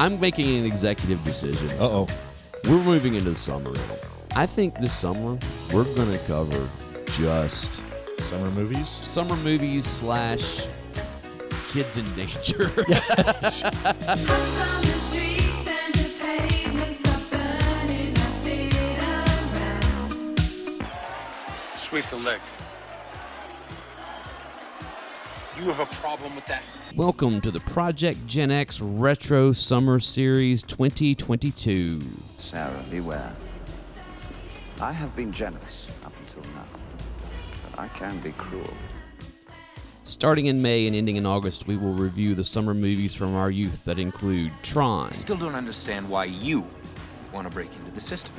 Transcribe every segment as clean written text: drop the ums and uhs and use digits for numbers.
I'm making an executive decision. Uh-oh. We're moving into the summer. I think this summer we're going to cover just Summer movies / kids in danger. Sweep the leg. You have a problem with that? Welcome to the Project Gen X Retro Summer Series 2022. Sarah, beware. I have been generous up until now, but I can be cruel. Starting in May and ending in August, we will review the summer movies from our youth that include Tron. Still don't understand why you want to break into the system.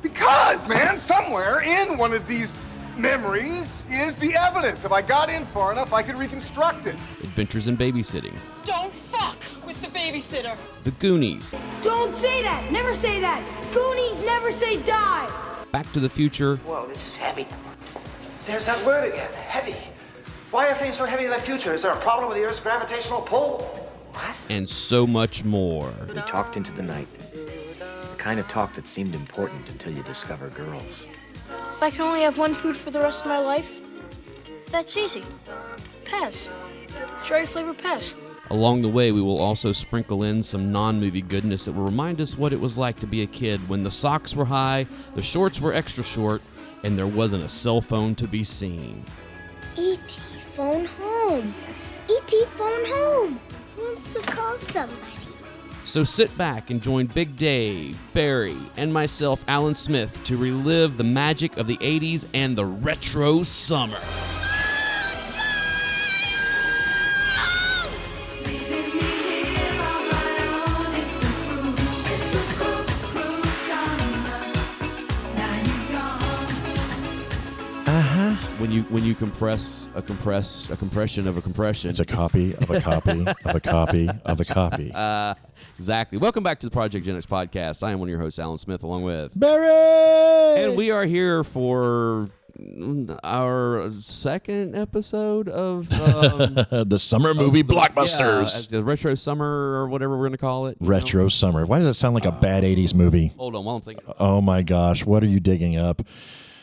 Because, man, somewhere in one of these memories is the evidence. If I got in far enough, I could reconstruct it. Adventures in Babysitting. Don't fuck with the babysitter. The Goonies. Don't say that. Never say that. Goonies never say die. Back to the Future. Whoa, this is heavy. There's that word again, heavy. Why are things so heavy in the future? Is there a problem with the Earth's gravitational pull? What? And so much more. We talked into the night. The kind of talk that seemed important until you discover girls. If I can only have one food for the rest of my life, that's easy. Pez. Cherry flavored Pez. Along the way, we will also sprinkle in some non-movie goodness that will remind us what it was like to be a kid when the socks were high, the shorts were extra short, and there wasn't a cell phone to be seen. E.T. phone home. E.T. phone home. Wants to call somebody. So sit back and join Big Dave, Barry, and myself, Alan Smith, to relive the magic of the 80s and the retro summer. When you compress a compression of a compression. It's a copy of a copy of a copy of a copy. Exactly. Welcome back to the Project Gen X podcast. I am one of your hosts, Alan Smith, along with Barry! And we are here for our second episode of the summer movie blockbusters. The retro summer or whatever we're going to call it. Retro summer. Why does that sound like a bad 80s movie? Hold on while I'm thinking. Oh my gosh, what are you digging up?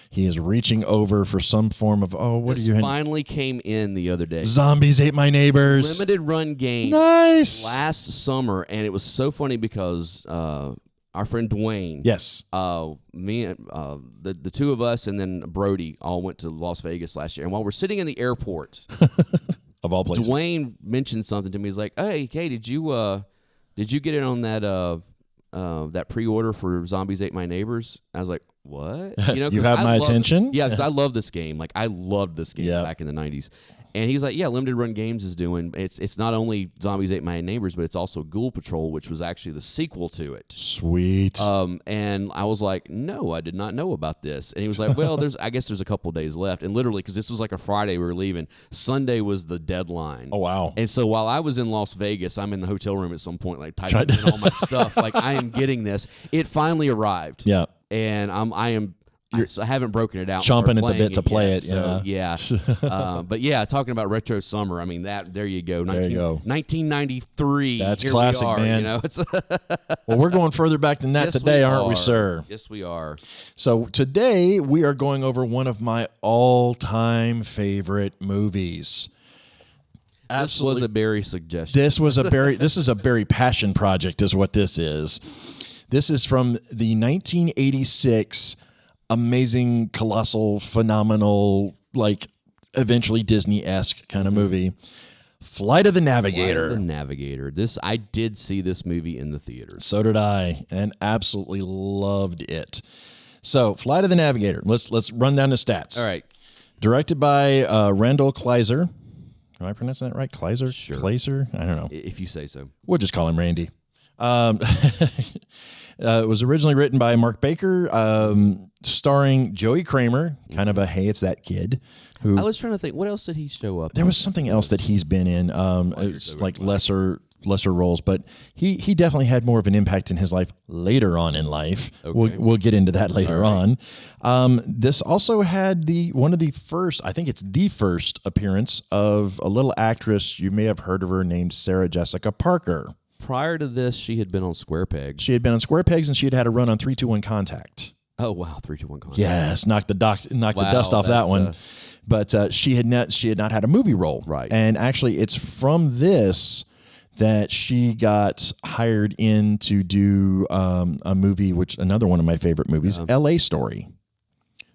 He is reaching over for some form of, This finally came in the other day. Zombies Ate My Neighbors. Limited run game. Nice. Last summer, and it was so funny because our friend Dwayne. Yes. Me and the two of us and then Brody all went to Las Vegas last year. And while we're sitting in the airport, of all places, Dwayne mentioned something to me. He's like, "Hey, Kay, did you get in on that pre-order for Zombies Ate My Neighbors?" I was like, "What?" You have my attention? Yeah, because I love this game. Like, I loved this game back in the 90s. And he was like, yeah, Limited Run Games is doing, it's not only Zombies Ate My Neighbors, but it's also Ghoul Patrol, which was actually the sequel to it. Sweet. And I was like, no, I did not know about this. And he was like, well, I guess there's a couple of days left. And literally, because this was like a Friday we were leaving, Sunday was the deadline. Oh, wow. And so while I was in Las Vegas, I'm in the hotel room at some point, like typing in all my stuff. Like, I am getting this. It finally arrived. Yeah. And I haven't broken it out. Chomping at the bit to play it. So, yeah. But yeah, talking about retro summer. I mean, there you go. There you go. 1993. That's here classic, we are, man. You know, it's well, we're going further back than that today, aren't we, sir? Yes, we are. So today we are going over one of my all-time favorite movies. This Absolutely. was a Barry suggestion. This is a Barry passion project is what this is. This is from the 1986 amazing, colossal, phenomenal, like eventually Disney-esque kind of movie, Flight of the Navigator. Flight of the Navigator. I did see this movie in the theaters. So did I, and absolutely loved it. So, Flight of the Navigator. Let's run down the stats. All right. Directed by Randall Kleiser. Am I pronouncing that right? Kleiser? Sure. Kleiser? I don't know. If you say so. We'll just call him Randy. It was originally written by Mark Baker, starring Joey Kramer, kind of a hey, it's that kid. Who I was trying to think, what else did he show up? There was something else that he's been in. It's like lesser roles, but he definitely had more of an impact in his life later on in life. Okay. We'll get into that later on. This also had one of the first, I think it's the first appearance of a little actress you may have heard of her named Sarah Jessica Parker. prior to this, she had been on Square Pegs. She had been on Square Pegs, and she had had a run on 3-2-1 Contact. Oh wow, 3-2-1 Contact. Yes, knocked the dust off that one. But she had not had a movie role, right? And actually, it's from this that she got hired in to do a movie, which another one of my favorite movies, L.A. Story,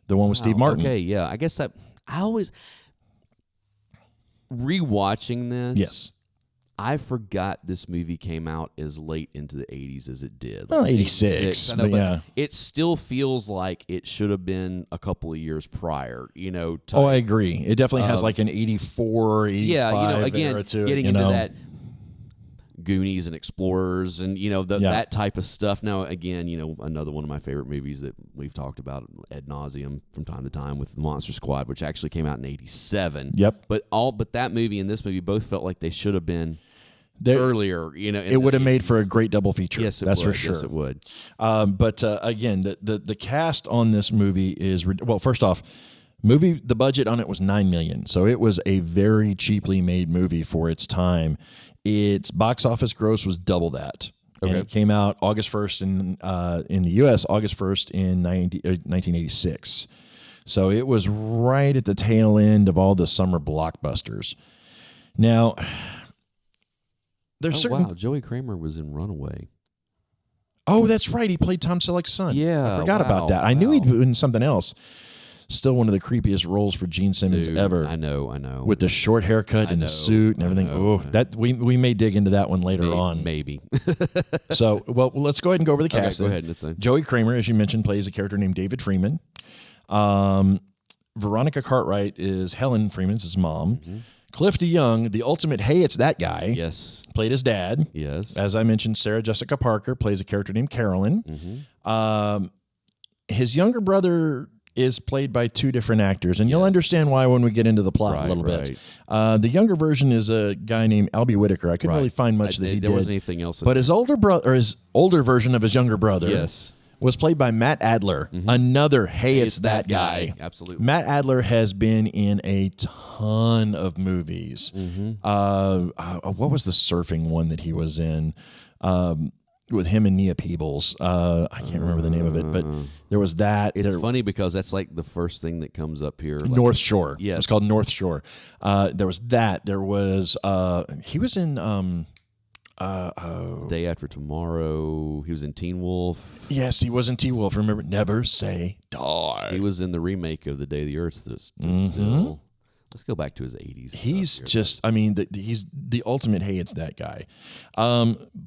the one with Steve Martin. Okay, yeah, I guess that I always rewatching this. Yes. I forgot this movie came out as late into the 80s as it did. Well, 86. I know, but yeah. It still feels like it should have been a couple of years prior, Oh, I agree. It definitely has like an 84, 85 yeah, again, era to getting it, into that Goonies and Explorers and, that type of stuff. Now, again, another one of my favorite movies that we've talked about ad nauseum from time to time with the Monster Squad, which actually came out in 87. Yep. But that movie and this movie both felt like they should have been earlier, it would have made for a great double feature. Yes, that's would. for sure. Yes, it would. But again, the cast on this movie is first off, the budget on it was $9 million, so it was a very cheaply made movie for its time. Its box office gross was double that. Okay. And it came out August 1st in the U.S., August 1st in 1986. So it was right at the tail end of all the summer blockbusters. Now, there's certain... Wow, Joey Kramer was in Runaway. Oh, that's right. He played Tom Selleck's son. Yeah, I forgot about that. I knew he'd been in something else. Still one of the creepiest roles for Gene Simmons ever. I know. With the short haircut and the suit and everything. That we may dig into that one later on. Maybe. So, let's go ahead and go over the cast. Okay, go ahead. Joey Kramer, as you mentioned, plays a character named David Freeman. Veronica Cartwright is Helen Freeman's his mom. Mm-hmm. Cliff DeYoung, the ultimate hey, it's that guy. Yes. Played his dad. Yes. As I mentioned, Sarah Jessica Parker plays a character named Carolyn. Mm-hmm. His younger brother is played by two different actors, and you'll understand why when we get into the plot a little bit. The younger version is a guy named Albie Whitaker. I couldn't really find much that he did. There wasn't anything else. But his older brother, or his older version of his younger brother, yes, was played by Matt Adler. Mm-hmm. Another hey, it's that guy. Absolutely. Matt Adler has been in a ton of movies. Mm-hmm. What was the surfing one that he was in? With him and Nia Peebles. I can't remember the name of it, but there was that. It's funny because that's like the first thing that comes up here. Like, North Shore. Yes. It was called North Shore. There was that. There was, he was in... Day After Tomorrow. He was in Teen Wolf. Yes, he was in Teen Wolf. Remember, Never Say Die. He was in the remake of The Day the Earth Stood Still. Let's go back to his 80s. He's just, he's the ultimate, hey, it's that guy.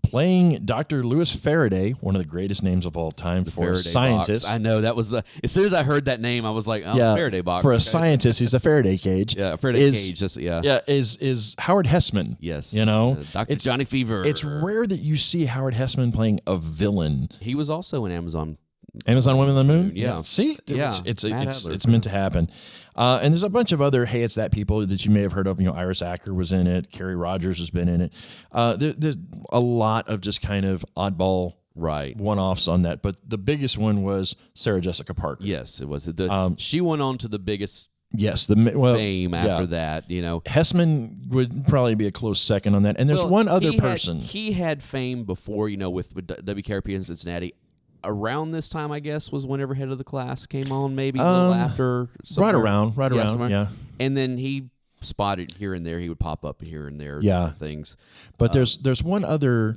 Playing Dr. Louis Faraday, one of the greatest names of all time for a scientist. Box. I know, that was, as soon as I heard that name, I was like, Faraday box. For a scientist, he's a Faraday cage. Yeah, a Faraday cage. Is Howard Hessman. Yes. Dr. Johnny Fever. It's rare that you see Howard Hessman playing a villain. He was also in Amazon Women on the Moon? Yeah. See? Yeah. It's meant to happen. And there's a bunch of other hey, it's that people that you may have heard of. Iris Acker was in it. Carrie Rogers has been in it. There's a lot of just kind of oddball one-offs on that. But the biggest one was Sarah Jessica Parker. Yes, it was. She went on to the biggest fame after that. Hessman would probably be a close second on that. And there's one other person. He had fame before, with WKRP in Cincinnati. Around this time, I guess, was whenever Head of the Class came on, maybe a little after. Right around, yeah. And then he spotted here and there. He would pop up here and there. Things. But there's one other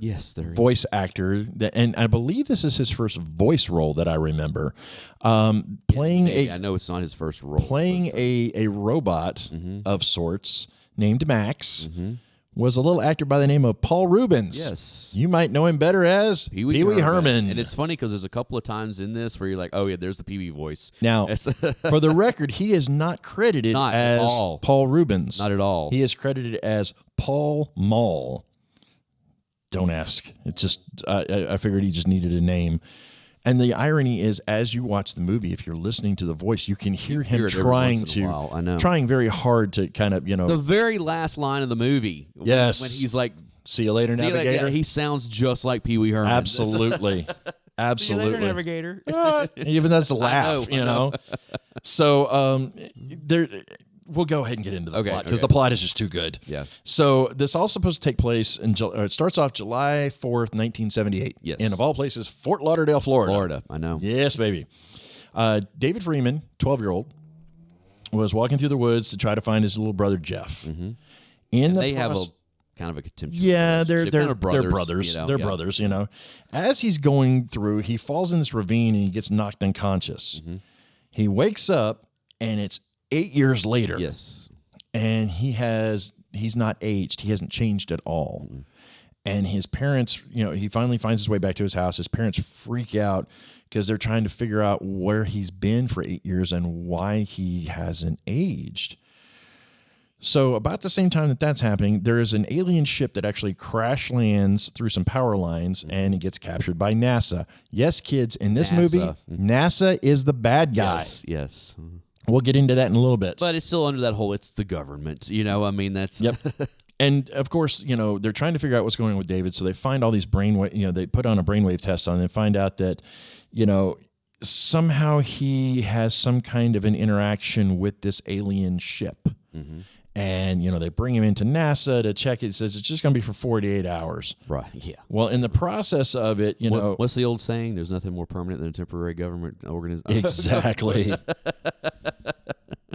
voice actor that, and I believe this is his first voice role that I remember. Playing I know it's not his first role. Playing a robot of sorts named Max. Mm-hmm. Was a little actor by the name of Paul Rubens. Yes. You might know him better as Pee Wee Herman. And it's funny because there's a couple of times in this where you're like, oh, yeah, there's the Pee Wee voice. Now, for the record, he is not credited as Paul Rubens. Not at all. He is credited as Paul Mall. Don't ask. It's just, I figured he just needed a name. And the irony is, as you watch the movie, if you're listening to the voice, you can hear him trying very hard to kind of, The very last line of the movie. Yes. When he's like, see you later, Navigator. He sounds just like Pee Wee Herman. Absolutely. Absolutely. See you later, Navigator. Even that's a laugh, I know. So we'll go ahead and get into the plot because okay. the plot is just too good. Yeah. So this all supposed to take place it starts off July 4th, 1978. Yes. And of all places, Fort Lauderdale, Florida. I know. Yes, baby. David Freeman, 12-year-old, was walking through the woods to try to find his little brother Jeff. Mm-hmm. They have a kind of a contemptuous they're kind of brothers. You know? They're brothers, you know. As he's going through, he falls in this ravine and he gets knocked unconscious. Mm-hmm. He wakes up and it's 8 years later. Yes. And he's not aged. He hasn't changed at all. Mm-hmm. And his parents, you know, he finally finds his way back to his house. His parents freak out because they're trying to figure out where he's been for 8 years and why he hasn't aged. So about the same time that that's happening, there is an alien ship that actually crash lands through some power lines and it gets captured by NASA. Yes, kids, in this movie, NASA is the bad guy. Yes. We'll get into that in a little bit. But it's still under that whole, it's the government. You know, I mean, that's... Yep. And, of course, you know, they're trying to figure out what's going on with David. So they find all these they put on a brainwave test on him and find out that, you know, somehow he has some kind of an interaction with this alien ship. Mm-hmm. And, you know, they bring him into NASA to check it. It says it's just going to be for 48 hours. Right, yeah. Well, in the process of it, you know... What's the old saying? There's nothing more permanent than a temporary government organization. Exactly.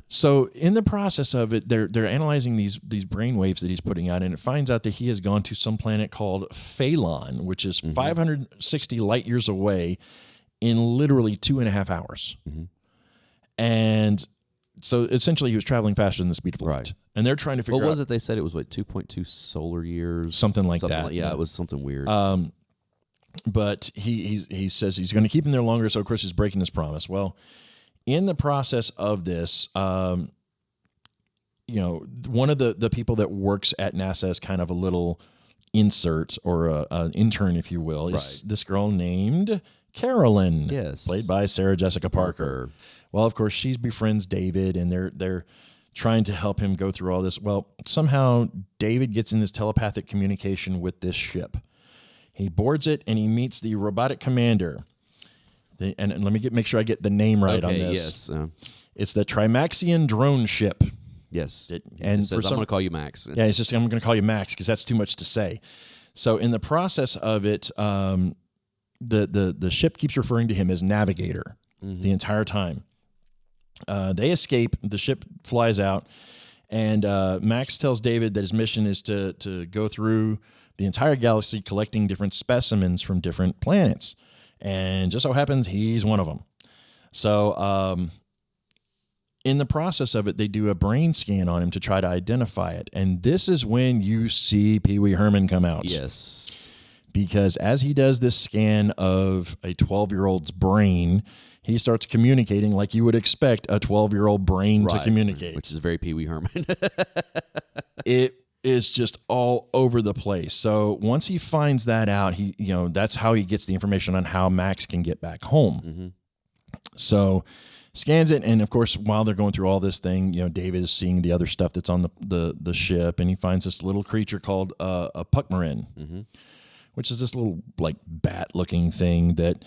So in the process of it, they're analyzing these brain waves that he's putting out, and it finds out that he has gone to some planet called Phalon, which is 560 light years away in literally 2.5 hours. Mm-hmm. And... so essentially, he was traveling faster than the speed of light, right. And they're trying to figure out. What was it? They said it was 2.2 solar years, something like that. Yeah, it was something weird. But he says he's going to keep him there longer, so of course he's breaking his promise. Well, in the process of this, you know, one of the people that works at NASA is kind of a little insert or an intern, if you will. Is this girl named Carolyn? Yes, played by Sarah Jessica Parker. Well, of course, she befriends David, and they're trying to help him go through all this. Well, somehow David gets in this telepathic communication with this ship. He boards it, and he meets the robotic commander. And let me make sure I get the name right on this. Yes, it's the Trimaxian drone ship. Yes, and I'm going to call you Max. Yeah, it's just I'm going to call you Max because that's too much to say. So in the process of it, the ship keeps referring to him as Navigator the entire time. They escape. The ship flies out, and Max tells David that his mission is to go through the entire galaxy collecting different specimens from different planets. And just so happens he's one of them. So in the process of it, they do a brain scan on him to try to identify it. And this is when you see Pee Wee Herman come out. Yes. Because as he does this scan of a 12-year-old's brain, he starts communicating like you would expect a 12-year-old brain to communicate. Which is very Pee Wee Herman. It is just all over the place. So once he finds that out, that's how he gets the information on how Max can get back home. Mm-hmm. So scans it, and of course, while they're going through all this thing, David is seeing the other stuff that's on the ship, and he finds this little creature called a puckmarin, which is this little like bat-looking thing that.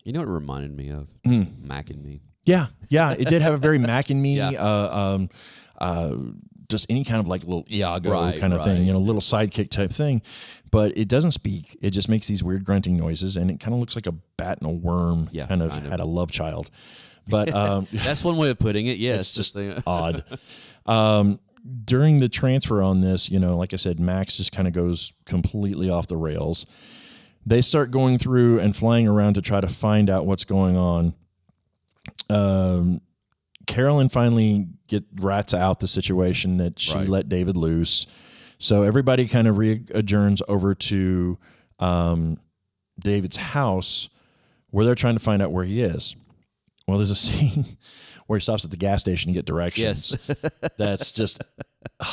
You know what it reminded me of? Mac and Me. Yeah, it did have a very Mac and Me. Yeah. Just any kind of like little Iago kind of thing, little sidekick type thing. But it doesn't speak. It just makes these weird grunting noises, and it kind of looks like a bat and a worm kind of had a love child. But that's one way of putting it. Yes, it's just odd. During the transfer on this, like I said, Max just kind of goes completely off the rails. They start going through and flying around to try to find out what's going on. Carolyn finally rats out the situation that she let David loose. So everybody kind of adjourns over to David's house where they're trying to find out where he is. Well, there's a scene where he stops at the gas station to get directions. Yes. That's just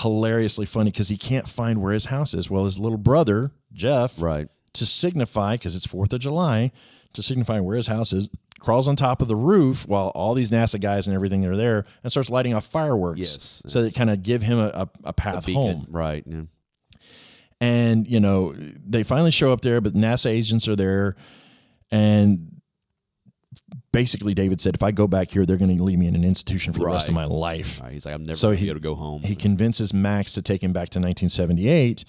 hilariously funny because he can't find where his house is. Well, his little brother, Jeff, to signify, because it's 4th of July, to signify where his house is, crawls on top of the roof while all these NASA guys and everything are there and starts lighting off fireworks. Yes. So that kind of give him a path home. Right. Yeah. And, they finally show up there, but NASA agents are there. And basically David said, if I go back here, they're going to leave me in an institution for the rest of my life. Right. He's like, I'm never going to be able to go home. He convinces Max to take him back to 1978,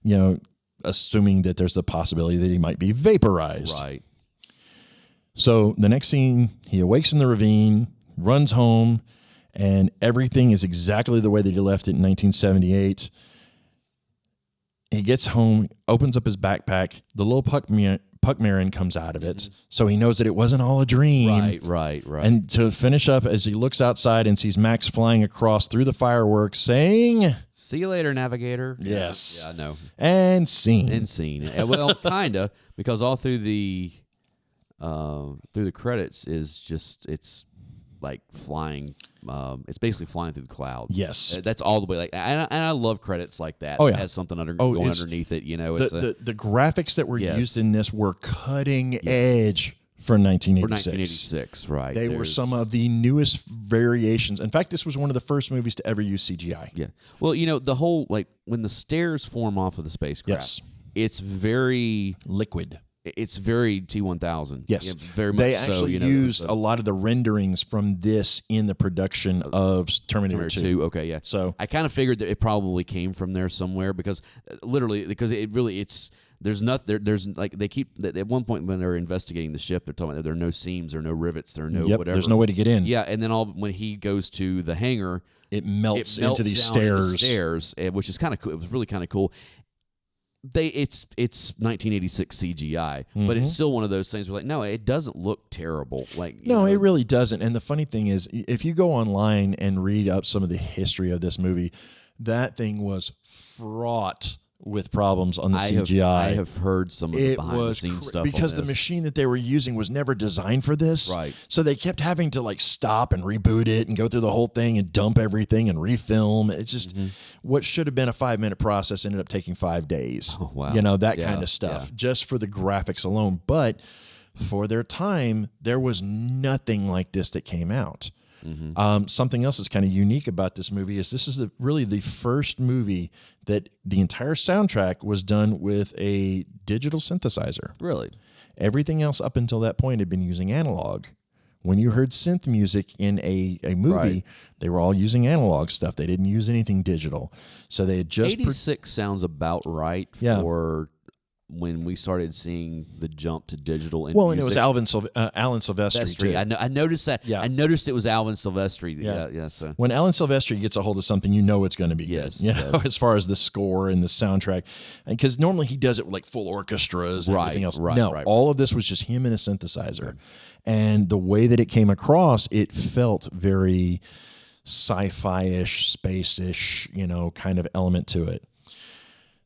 you know, assuming that there's the possibility that he might be vaporized. Right. So the next scene, he awakes in the ravine, runs home, and everything is exactly the way that he left it in 1978. He gets home, opens up his backpack. The little Puck Marin comes out of it, so he knows that it wasn't all a dream. Right. And to finish up, as he looks outside and sees Max flying across through the fireworks, saying, "See you later, Navigator." Yes. Yeah, I know. And scene. Well, kinda, because all through the credits is just it's like flying. It's basically flying through the clouds. Yes, that's all the way. Like, and I love credits like that. Oh, yeah. It has something going underneath it. You know, it's the graphics that were used in this were cutting edge for 1986. For 1986, right? They were some of the newest variations. In fact, this was one of the first movies to ever use CGI. Yeah. Well, you know, the whole like when the stairs form off of the spacecraft, it's very liquid. It's very T-1000. Yes, very much. They so, actually used a lot of the renderings from this in the production of Terminator 2. Okay, yeah. So I kind of figured that it probably came from there somewhere because there's nothing. There's like they keep at one point when they're investigating the ship, they're talking about there are no seams, there are no rivets, there are no whatever. There's no way to get in. Yeah, and then when he goes to the hangar, it melts into these stairs, which is kind of cool. It was really kind of cool. It's 1986 CGI, but it's still one of those things where like, no, it doesn't look terrible. Like, it really doesn't. And the funny thing is, if you go online and read up some of the history of this movie, that thing was fraught with problems on the CGI. I have heard some of the behind the scenes stuff because on the machine that they were using was never designed for this. Right. So they kept having to like stop and reboot it and go through the whole thing and dump everything and refilm. It's just what should have been a 5-minute process ended up taking 5 days. Oh, wow. You know, that kind of stuff just for the graphics alone. But for their time, there was nothing like this that came out. Something else that's kind of unique about this movie is this is really the first movie that the entire soundtrack was done with a digital synthesizer. Really? Everything else up until that point had been using analog. When you heard synth music in a movie, they were all using analog stuff. They didn't use anything digital. So they had just... 86 sounds about right for... when we started seeing the jump to digital in music. And it was Alan Silvestri too. I noticed that. Yeah. I noticed it was Alan Silvestri. Yeah. So when Alan Silvestri gets a hold of something, you know it's going to be good. You know, as far as the score and the soundtrack, because normally he does it with like full orchestras and everything else. All of this was just him and a synthesizer, and the way that it came across, it felt very sci-fi-ish, space-ish, kind of element to it.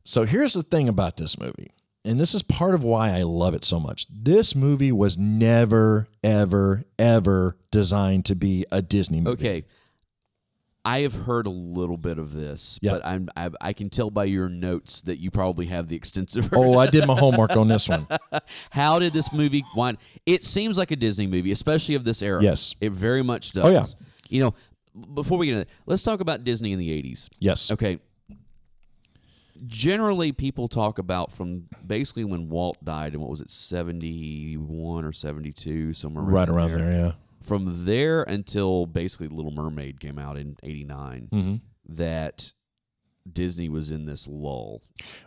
So here's the thing about this movie. And this is part of why I love it so much. This movie was never, ever, ever designed to be a Disney movie. Okay. I have heard a little bit of this, but I can tell by your notes that you probably have the extensive version. Oh, I did my homework on this one. How did this movie wind? It seems like a Disney movie, especially of this era. Yes. It very much does. Oh, yeah. Before we get into it, let's talk about Disney in the 80s. Yes. Okay. Generally, people talk about from basically when Walt died in, 71 or 72, somewhere right around there, yeah. From there until basically Little Mermaid came out in 89, that Disney was in this lull.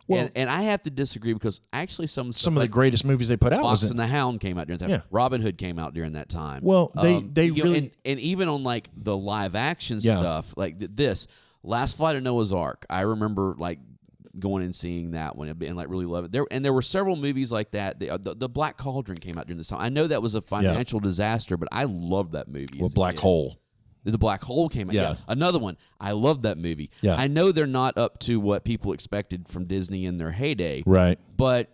Well, and I have to disagree because actually some of the greatest movies they put out Fox and the Hound came out during that time. Yeah. Robin Hood came out during that time. Well, they really... And even on like the live action stuff, like this, Last Flight of Noah's Ark, I remember like going and seeing that one and like really love it. There were several movies like that. The Black Cauldron came out during this time. I know that was a financial disaster, but I loved that movie. Well, Black Hole. The Black Hole came out. Yeah. Another one. I loved that movie. Yeah. I know they're not up to what people expected from Disney in their heyday. Right. But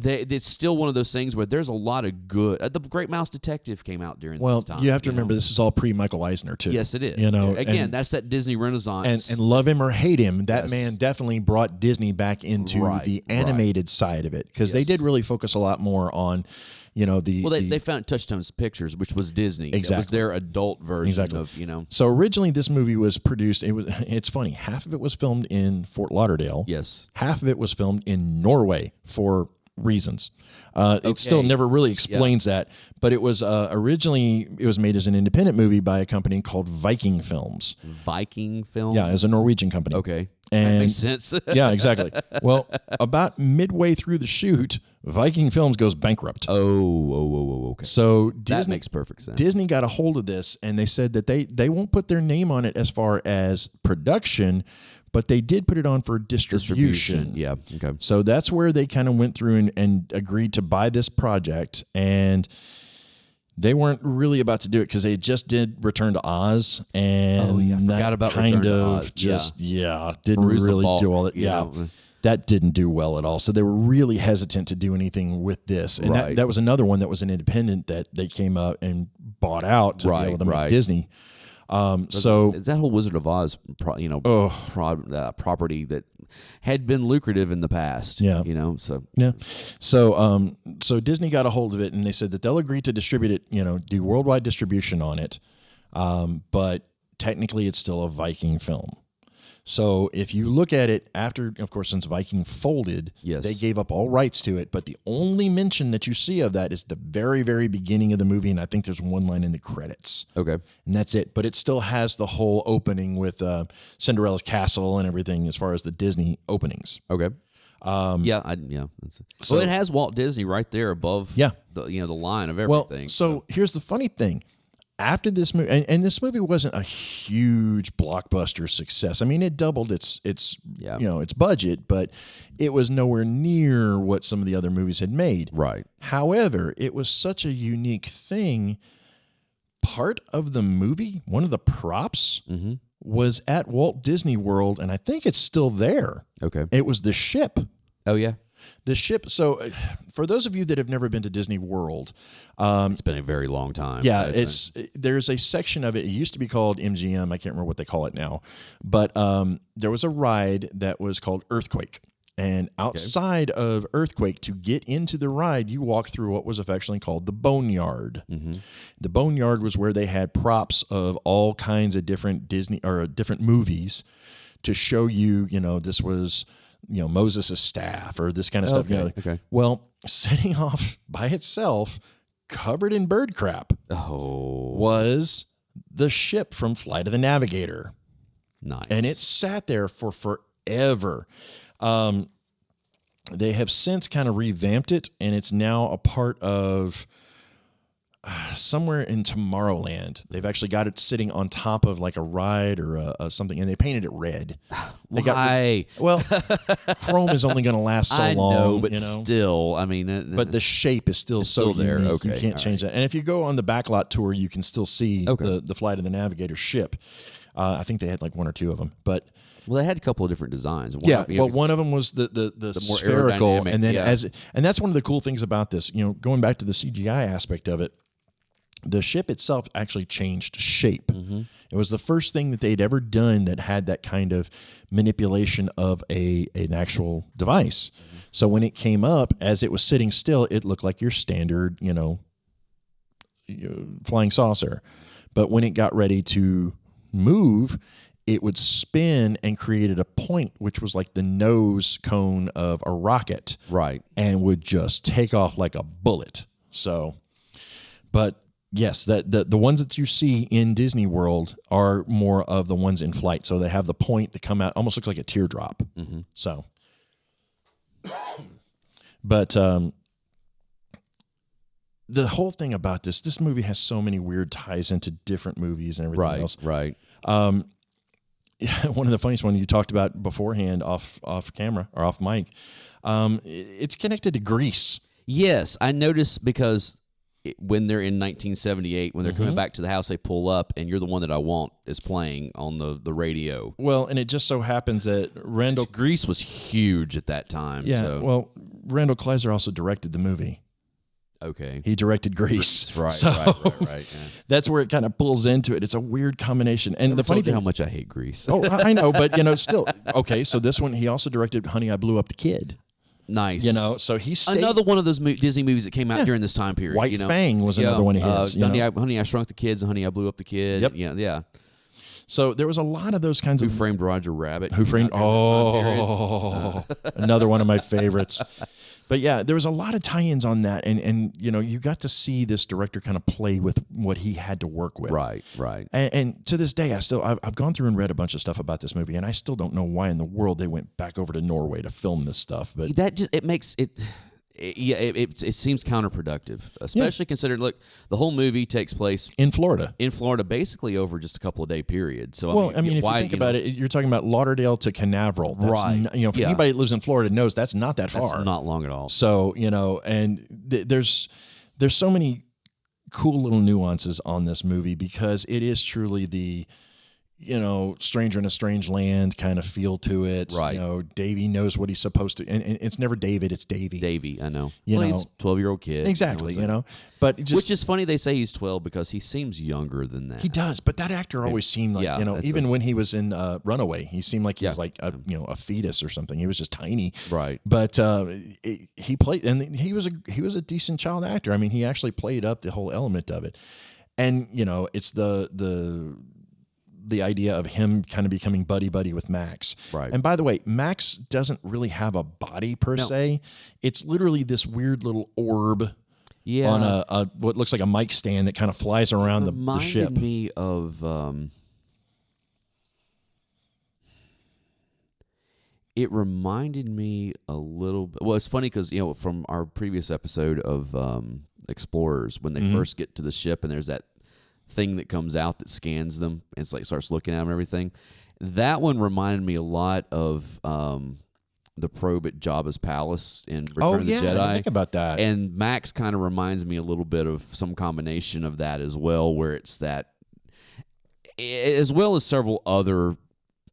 it's still one of those things where there's a lot of good. The Great Mouse Detective came out during this time. You have to remember this is all pre-Michael Eisner too. Yes, it is. Again, that's that Disney Renaissance. And love him or hate him, that man definitely brought Disney back into the animated side of it because they did really focus a lot more on, they found Touchstone's Pictures, which was Disney. Exactly. That was their adult version of. So originally, this movie was produced. It's funny. Half of it was filmed in Fort Lauderdale. Yes. Half of it was filmed in Norway for reasons. It still never really explains that, but it was originally it was made as an independent movie by a company called Viking Films. Viking Films? Yeah, it was a Norwegian company. Okay. And that makes sense. Yeah, exactly. Well, about midway through the shoot, Viking Films goes bankrupt. Oh, okay. So that makes perfect sense. Disney got a hold of this, and they said that they won't put their name on it as far as production, but they did put it on for distribution. Yeah, okay. So that's where they kind of went through and agreed to buy this project, and they weren't really about to do it because they just did Return to Oz, and I forgot about kind Return to of Oz. just didn't Peruse really ball, do all that. you know. That didn't do well at all. So they were really hesitant to do anything with this, and that was another one that was an independent that they came up and bought out to be able to make Disney. So is that whole Wizard of Oz, property that had been lucrative in the past. Yeah. So Disney got a hold of it, and they said that they'll agree to distribute it, do worldwide distribution on it. But technically it's still a Viking film. So if you look at it after, of course, since Viking folded, they gave up all rights to it. But the only mention that you see of that is the very, very beginning of the movie. And I think there's one line in the credits. Okay. And that's it. But it still has the whole opening with Cinderella's castle and everything as far as the Disney openings. Okay. Well, it has Walt Disney right there above the line of everything. Well, so here's the funny thing. After this movie, and this movie wasn't a huge blockbuster success. I mean, it doubled its budget, but it was nowhere near what some of the other movies had made. Right. However, it was such a unique thing. Part of the movie, one of the props, was at Walt Disney World, and I think it's still there. Okay. It was the ship. Oh, yeah. The ship. So, for those of you that have never been to Disney World, it's been a very long time. Yeah, there's a section of it. It used to be called MGM. I can't remember what they call it now, but there was a ride that was called Earthquake, and outside of Earthquake, to get into the ride, you walk through what was affectionately called the Boneyard. The Boneyard was where they had props of all kinds of different Disney or different movies to show you. This was. Moses' staff or this kind of stuff. Okay. Well, setting off by itself, covered in bird crap, was the ship from Flight of the Navigator. Nice. And it sat there for forever. They have since kind of revamped it, and it's now a part of somewhere in Tomorrowland. They've actually got it sitting on top of like a ride or something, and they painted it red. Why? Chrome is only going to last so long. I know, but still, I mean... but the shape is still so there. Unique. Okay. You can't change that. And if you go on the backlot tour, you can still see the Flight of the Navigator ship. I think they had like one or two of them, but... Well, they had a couple of different designs. One of them was the more spherical, and then and that's one of the cool things about this. Going back to the CGI aspect of it, the ship itself actually changed shape. It was the first thing that they'd ever done that had that kind of manipulation of an actual device. So when it came up, as it was sitting still, it looked like your standard, flying saucer. But when it got ready to move, it would spin and created a point, which was like the nose cone of a rocket. Right. And would just take off like a bullet. So, but yes, the ones that you see in Disney World are more of the ones in flight. So they have the point that come out, almost looks like a teardrop. So, but the whole thing about this movie has so many weird ties into different movies and everything else. Right. One of the funniest ones you talked about beforehand off camera or off mic, it's connected to Grease. Yes, I noticed because when they're in 1978, when they're coming back to the house, they pull up, and You're the One That I Want is playing on the radio. Well, and it just so happens that Grease was huge at that time. Yeah, so. well, Randall Kleiser also directed the movie. Okay. He directed Grease. Right, so right. Yeah. That's where it kind of pulls into it. It's a weird combination. And the funny thing, how much I hate Grease. I know, but still. Okay, so this one, he also directed Honey, I Blew Up the Kid. Nice. So he stayed. Another one of those Disney movies that came out during this time period. White Fang was another one of his. Honey, I Shrunk the Kids, and Honey, I Blew Up the Kid. Yep. Yeah. So there was a lot of those kinds Who of... Framed Roger Rabbit. Another one of my favorites. But yeah, there was a lot of tie-ins on that, and you got to see this director kind of play with what he had to work with. Right. And to this day, I've gone through and read a bunch of stuff about this movie, and I still don't know why in the world they went back over to Norway to film this stuff. But that just makes it. It seems counterproductive, especially considering, look, the whole movie takes place in Florida, basically over just a couple of day period. So if you think about it, you're talking about Lauderdale to Canaveral, right? For anybody that lives in Florida knows that's not that far. That's not long at all. So and there's so many cool little nuances on this movie because it is truly the stranger in a strange land kind of feel to it. Right. Davey knows what he's supposed to, and it's never David, it's Davey. Davey, I know. He's a 12-year-old kid. Exactly, But which is funny they say he's 12 because he seems younger than that. He does, but that actor always seemed like, even when he was in Runaway, he seemed like he was like a fetus or something. He was just tiny. Right. But he played, and he was a decent child actor. I mean, he actually played up the whole element of it. And, it's the idea of him kind of becoming buddy with Max. Right. And by the way, Max doesn't really have a body per se. It's literally this weird little orb on a what looks like a mic stand that kind of flies around the ship. Reminded me of it reminded me a little bit. Well, it's funny because from our previous episode of Explorers, when they first get to the ship and there's that thing that comes out that scans them and it's like starts looking at them and everything. That one reminded me a lot of the probe at Jabba's palace in Return of the Jedi. I think about that. And Max kind of reminds me a little bit of some combination of that as well, where it's that, as well as several other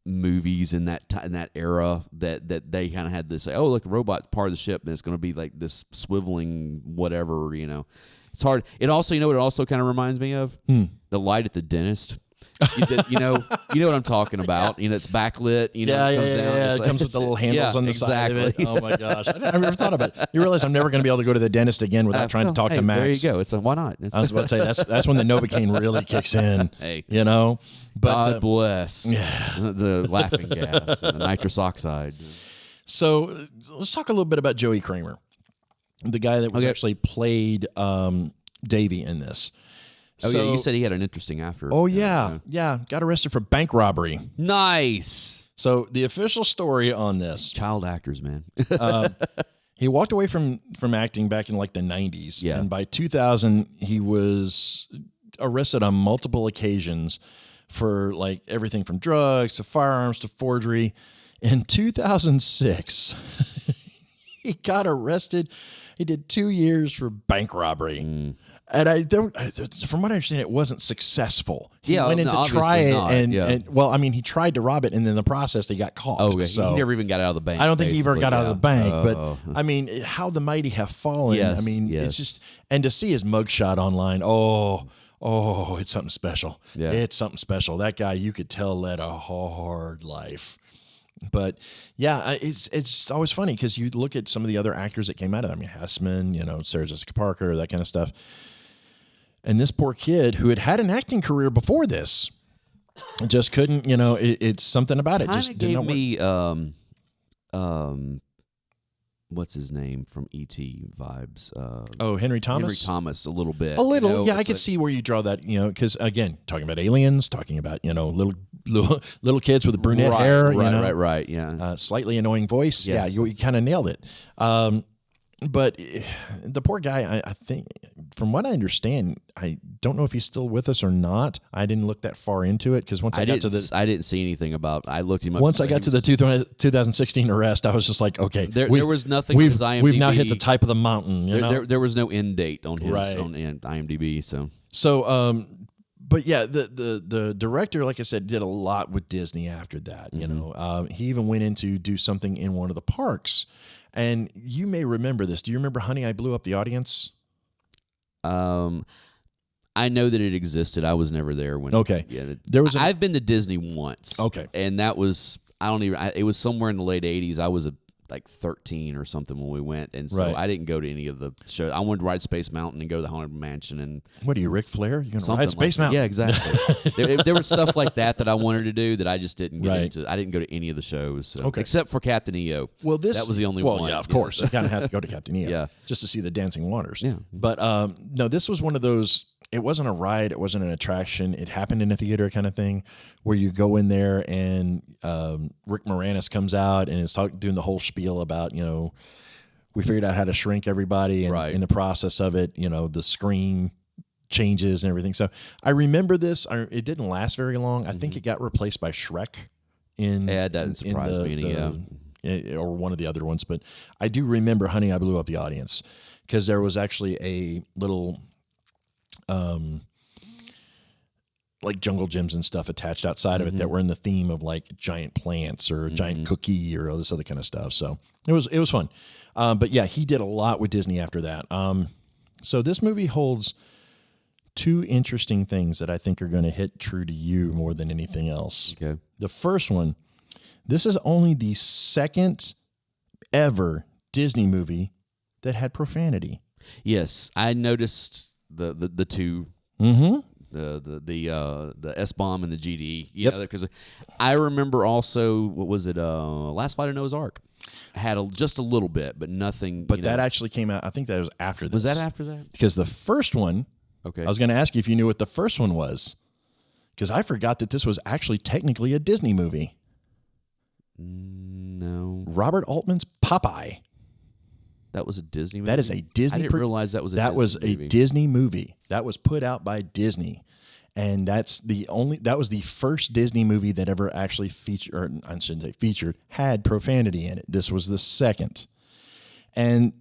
movies in that era that they kind of had this, look, a robot's part of the ship and it's going to be like this swiveling whatever, It's hard. It also, what it also kind of reminds me of? The light at the dentist. You know what I'm talking about. It's backlit. It comes down. It comes with the little handles on the side of it. Oh my gosh, I never thought about it. You realize I'm never going to be able to go to the dentist again without trying to talk to Max. There you go. It's why not? I was about to say that's when the Novocaine really kicks in. Hey, But God bless the laughing gas and the nitrous oxide. So let's talk a little bit about Joey Kramer, the guy that was actually played Davey in this. You said he had an interesting after. Oh, yeah. Got arrested for bank robbery. Nice. So the official story on this. Child actors, man. He walked away from acting back in like the 90s. Yeah. And by 2000, he was arrested on multiple occasions for like everything from drugs to firearms to forgery. In 2006, he got arrested. He did 2 years for bank robbery. And from what I understand, it wasn't successful. He went in to try it, he tried to rob it, and in the process, they got caught. Oh, okay. So he never even got out of the bank. I don't think he ever got out of the bank, but I mean, how the mighty have fallen. Yes, I mean, it's just, and to see his mugshot online, it's something special. Yeah. It's something special. That guy, you could tell, led a hard life. But yeah, it's always funny because you look at some of the other actors that came out of it. I mean, Hessman, Sarah Jessica Parker, that kind of stuff. And this poor kid who had an acting career before this just couldn't, it's something about it. Just didn't me, what's his name from E.T. vibes? Henry Thomas? Henry Thomas, a little bit. A little, I could see where you draw that, because again, talking about aliens, talking about, little kids with brunette hair. Right, yeah. Slightly annoying voice. Yes. Yeah, you kind of nailed it. But the poor guy, I think, from what I understand, I don't know if he's still with us or not. I didn't look that far into it because I didn't see anything about. I looked him up. Once I got to the 2016 arrest, I was just like, okay, there was nothing. We've now hit the type of the mountain. There was no end date on his on IMDb. So, but yeah, the director, like I said, did a lot with Disney after that. He even went in to do something in one of the parks. And you may remember this. Do you remember Honey, I Blew Up the Audience? I know that it existed. I was never there when. Okay. I've been to Disney once. Okay. And that was it was somewhere in the late 80s. I like 13 or something when we went, and so Right. I didn't go to any of the shows. I wanted to ride Space Mountain and go to the Haunted Mansion and What are you, Ric Flair? You gonna something ride Space like Mountain? Yeah, exactly. there was stuff like that I wanted to do that I just didn't get Right. into. I didn't go to any of the shows, so, Okay. except for Captain EO. Well, that was the only one. Well, yeah, of course. You kind of have to go to Captain EO, Yeah. just to see the dancing waters. Yeah. But no, this was one of those. It wasn't a ride. It wasn't an attraction. It happened in a theater kind of thing, where you go in there and Rick Moranis comes out and is doing the whole spiel about, we figured out how to shrink everybody, and Right. in the process of it, the screen changes and everything. So I remember this. It didn't last very long. I think it got replaced by Shrek. Yeah, that didn't surprise me. Or one of the other ones, but I do remember Honey, I Blew Up the Audience, because there was actually a little like jungle gyms and stuff attached outside of it that were in the theme of like giant plants or a giant cookie or all this other kind of stuff. So it was fun. But yeah, he did a lot with Disney after that. So this movie holds two interesting things that I think are going to hit true to you more than anything else. Okay. The first one, this is only the second ever Disney movie that had profanity. Yes, I noticed the two. Mm-hmm. The S-bomb and the GD. Because I remember also, what was it? Last Flight of Noah's Ark had just a little bit, but nothing. But that actually came out. I think that was after this. Was that after that? Because the first one. Okay. I was going to ask you if you knew what the first one was, because I forgot that this was actually technically a Disney movie. No. Robert Altman's Popeye. That was a Disney movie? That is a Disney. I didn't realize that was a Disney movie. Disney movie. That was put out by Disney. And that was the first Disney movie that ever actually featured, or I shouldn't say featured, had profanity in it. This was the second. And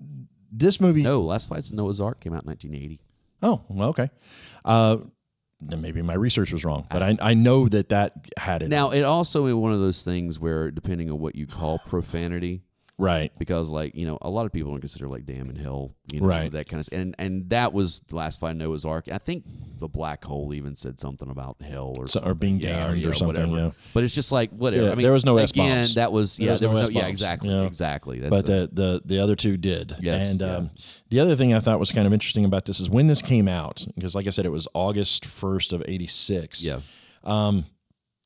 this movie. No, Last Flight of Noah's Ark came out in 1980. Oh, well, okay. Then maybe my research was wrong, but I know that had it. Now, it also is one of those things where, depending on what you call profanity, right? Because, like, a lot of people don't consider like damn and hell, right? That kind of, and that was Last Flight of Noah's Ark. I think the Black Hole even said something about hell or being damned or something. Whatever. Yeah. But it's just like whatever. Yeah, I mean, there was no again, S-bombs. that was there was no S-bombs. exactly, exactly. That's but the other two did. Yes. And the other thing I thought was kind of interesting about this is when this came out, because like I said, it was August 1st of '86. Yeah.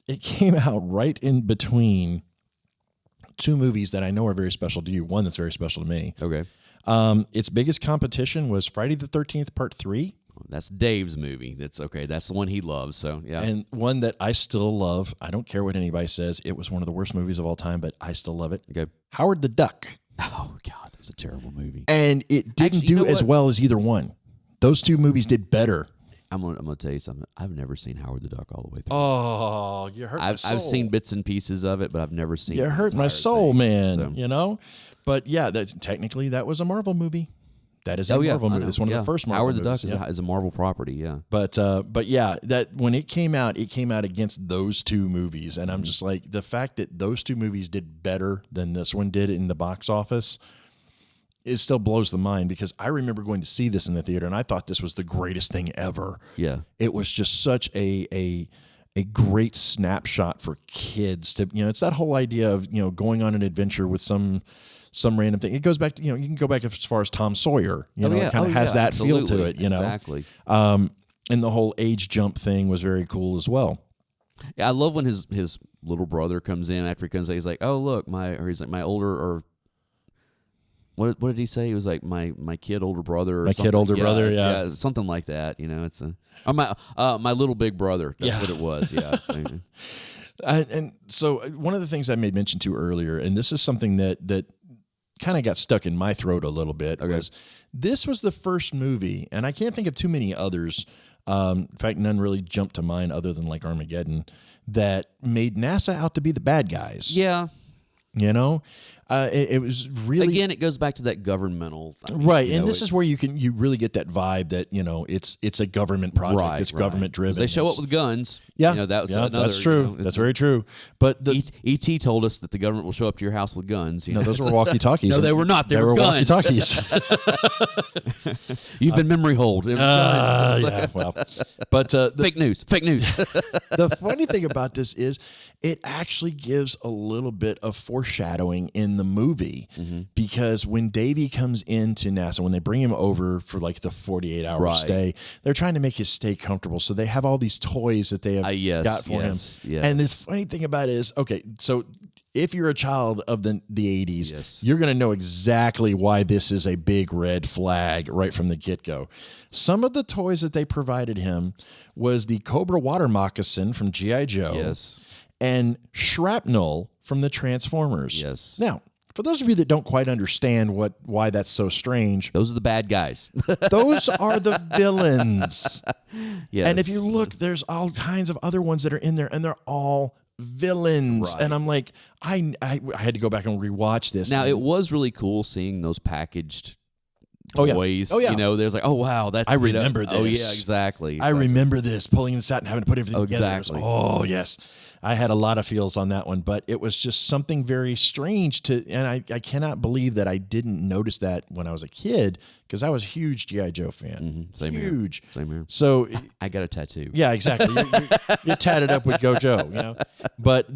It came out right in between two movies that I know are very special to you. One that's very special to me. Okay. Its biggest competition was Friday the 13th Part 3. That's Dave's movie. That's okay. That's the one he loves. So yeah. And one that I still love. I don't care what anybody says. It was one of the worst movies of all time, but I still love it. Okay. Howard the Duck. Oh God, that was a terrible movie. And it didn't do as well as either one. Those two movies did better. I'm gonna tell you something. I've never seen Howard the Duck all the way through. Oh, you hurt my soul. I've seen bits and pieces of it, but I've never seen. You the hurt my entire soul, thing, man. so. But yeah, technically that was a Marvel movie. That is a Marvel movie. It's one of the first Marvel Howard the movies. Duck is a Marvel property. Yeah. But yeah, that when it came out against those two movies, and I'm just like, the fact that those two movies did better than this one did in the box office, it still blows the mind, because I remember going to see this in the theater and I thought this was the greatest thing ever. Yeah. It was just such a great snapshot for kids to, it's that whole idea of, going on an adventure with some random thing. It goes back to, you can go back as far as Tom Sawyer, it kind of has that absolutely. feel to it, Exactly. And the whole age jump thing was very cool as well. Yeah, I love when his little brother comes in after he comes in. He's like, "Oh, look, he's like my older," or what did he say? He was like my kid older brother, or my something. kid older brother, yeah, something like that. It's my little big brother. That's what it was. Yeah. And so one of the things I made mention to earlier, and this is something that kind of got stuck in my throat a little bit, was this was the first movie, and I can't think of too many others. In fact, none really jumped to mind other than like Armageddon, that made NASA out to be the bad guys. Yeah. It was really, again, it goes back to that governmental, right. And this is where you really get that vibe that it's a government project, right, it's government driven. They show up with guns. Yeah, that was another. That's true. That's very true. But ET told us that the government will show up to your house with guns. No, those were walkie-talkies. No, they were not. They were guns. walkie-talkies. You've been memory holed. Yeah, well, but fake news. The funny thing about this is it actually gives a little bit of foreshadowing in in the movie because when Davey comes into NASA, when they bring him over for like the 48-hour stay, they're trying to make his stay comfortable. So they have all these toys that they have got for him. Yes. And the funny thing about it is, okay, so if you're a child of the 80s, you're going to know exactly why this is a big red flag right from the get-go. Some of the toys that they provided him was the Cobra water moccasin from G.I. Joe. Yes. And shrapnel from the Transformers. Yes. Now, for those of you that don't quite understand why that's so strange, those are the bad guys. Those are the villains. Yes. And if you look, there's all kinds of other ones that are in there, and they're all villains. Right. And I'm like, I had to go back and rewatch this. Now, it was really cool seeing those packaged toys. Oh, yeah. You know, there's like, oh, wow, that's... I remember this. Oh, yeah, exactly. I remember this, pulling this out and having to put everything together. Exactly. Oh, yes. I had a lot of feels on that one, but it was just something very strange and I cannot believe that I didn't notice that when I was a kid, because I was a huge G.I. Joe fan. Same huge. Here. Same here. So I got a tattoo. Yeah, exactly. You're tatted up with Go Joe, you know. But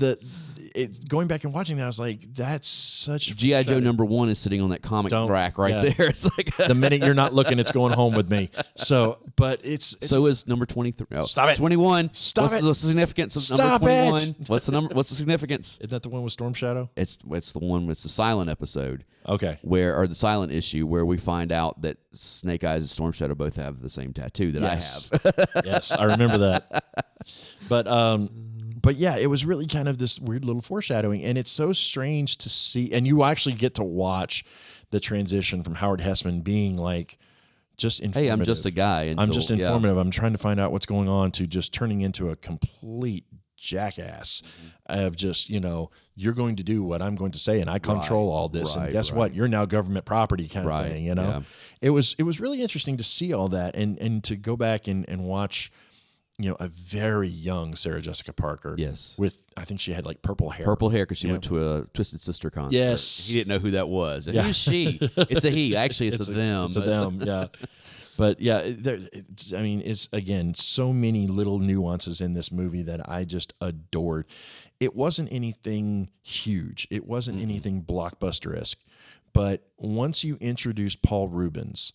going back and watching that, I was like, that's such G.I. Joe #1 is sitting on that comic rack right there. It's like the minute you're not looking, it's going home with me. So, but it's so is number 23. Oh, stop it. 21. Stop What's it. the significance of Stop number 21? it. What's the significance? Isn't that the one with Storm Shadow? It's the one with the silent episode. Okay. Or the silent issue where we find out that Snake Eyes and Storm Shadow both have the same tattoo that I have. Yes, I remember that. But yeah, it was really kind of this weird little foreshadowing, and it's so strange to see. And you actually get to watch the transition from Howard Hessman being like just informative. Hey, I'm just a guy. I'm just informative. I'm trying to find out what's going on, to just turning into a complete jackass of just, you're going to do what I'm going to say, and I control all this. And guess what? You're now government property kind of thing. Yeah. It was really interesting to see all that and to go back and watch. A very young Sarah Jessica Parker. Yes. With, I think she had like purple hair. Purple hair because she went to a Twisted Sister concert. Yes. He didn't know who that was. And who's she? It's a he. Actually, it's a them. It's a them, yeah. But yeah, it's again, so many little nuances in this movie that I just adored. It wasn't anything huge. It wasn't anything blockbuster-esque. But once you introduce Paul Rubens,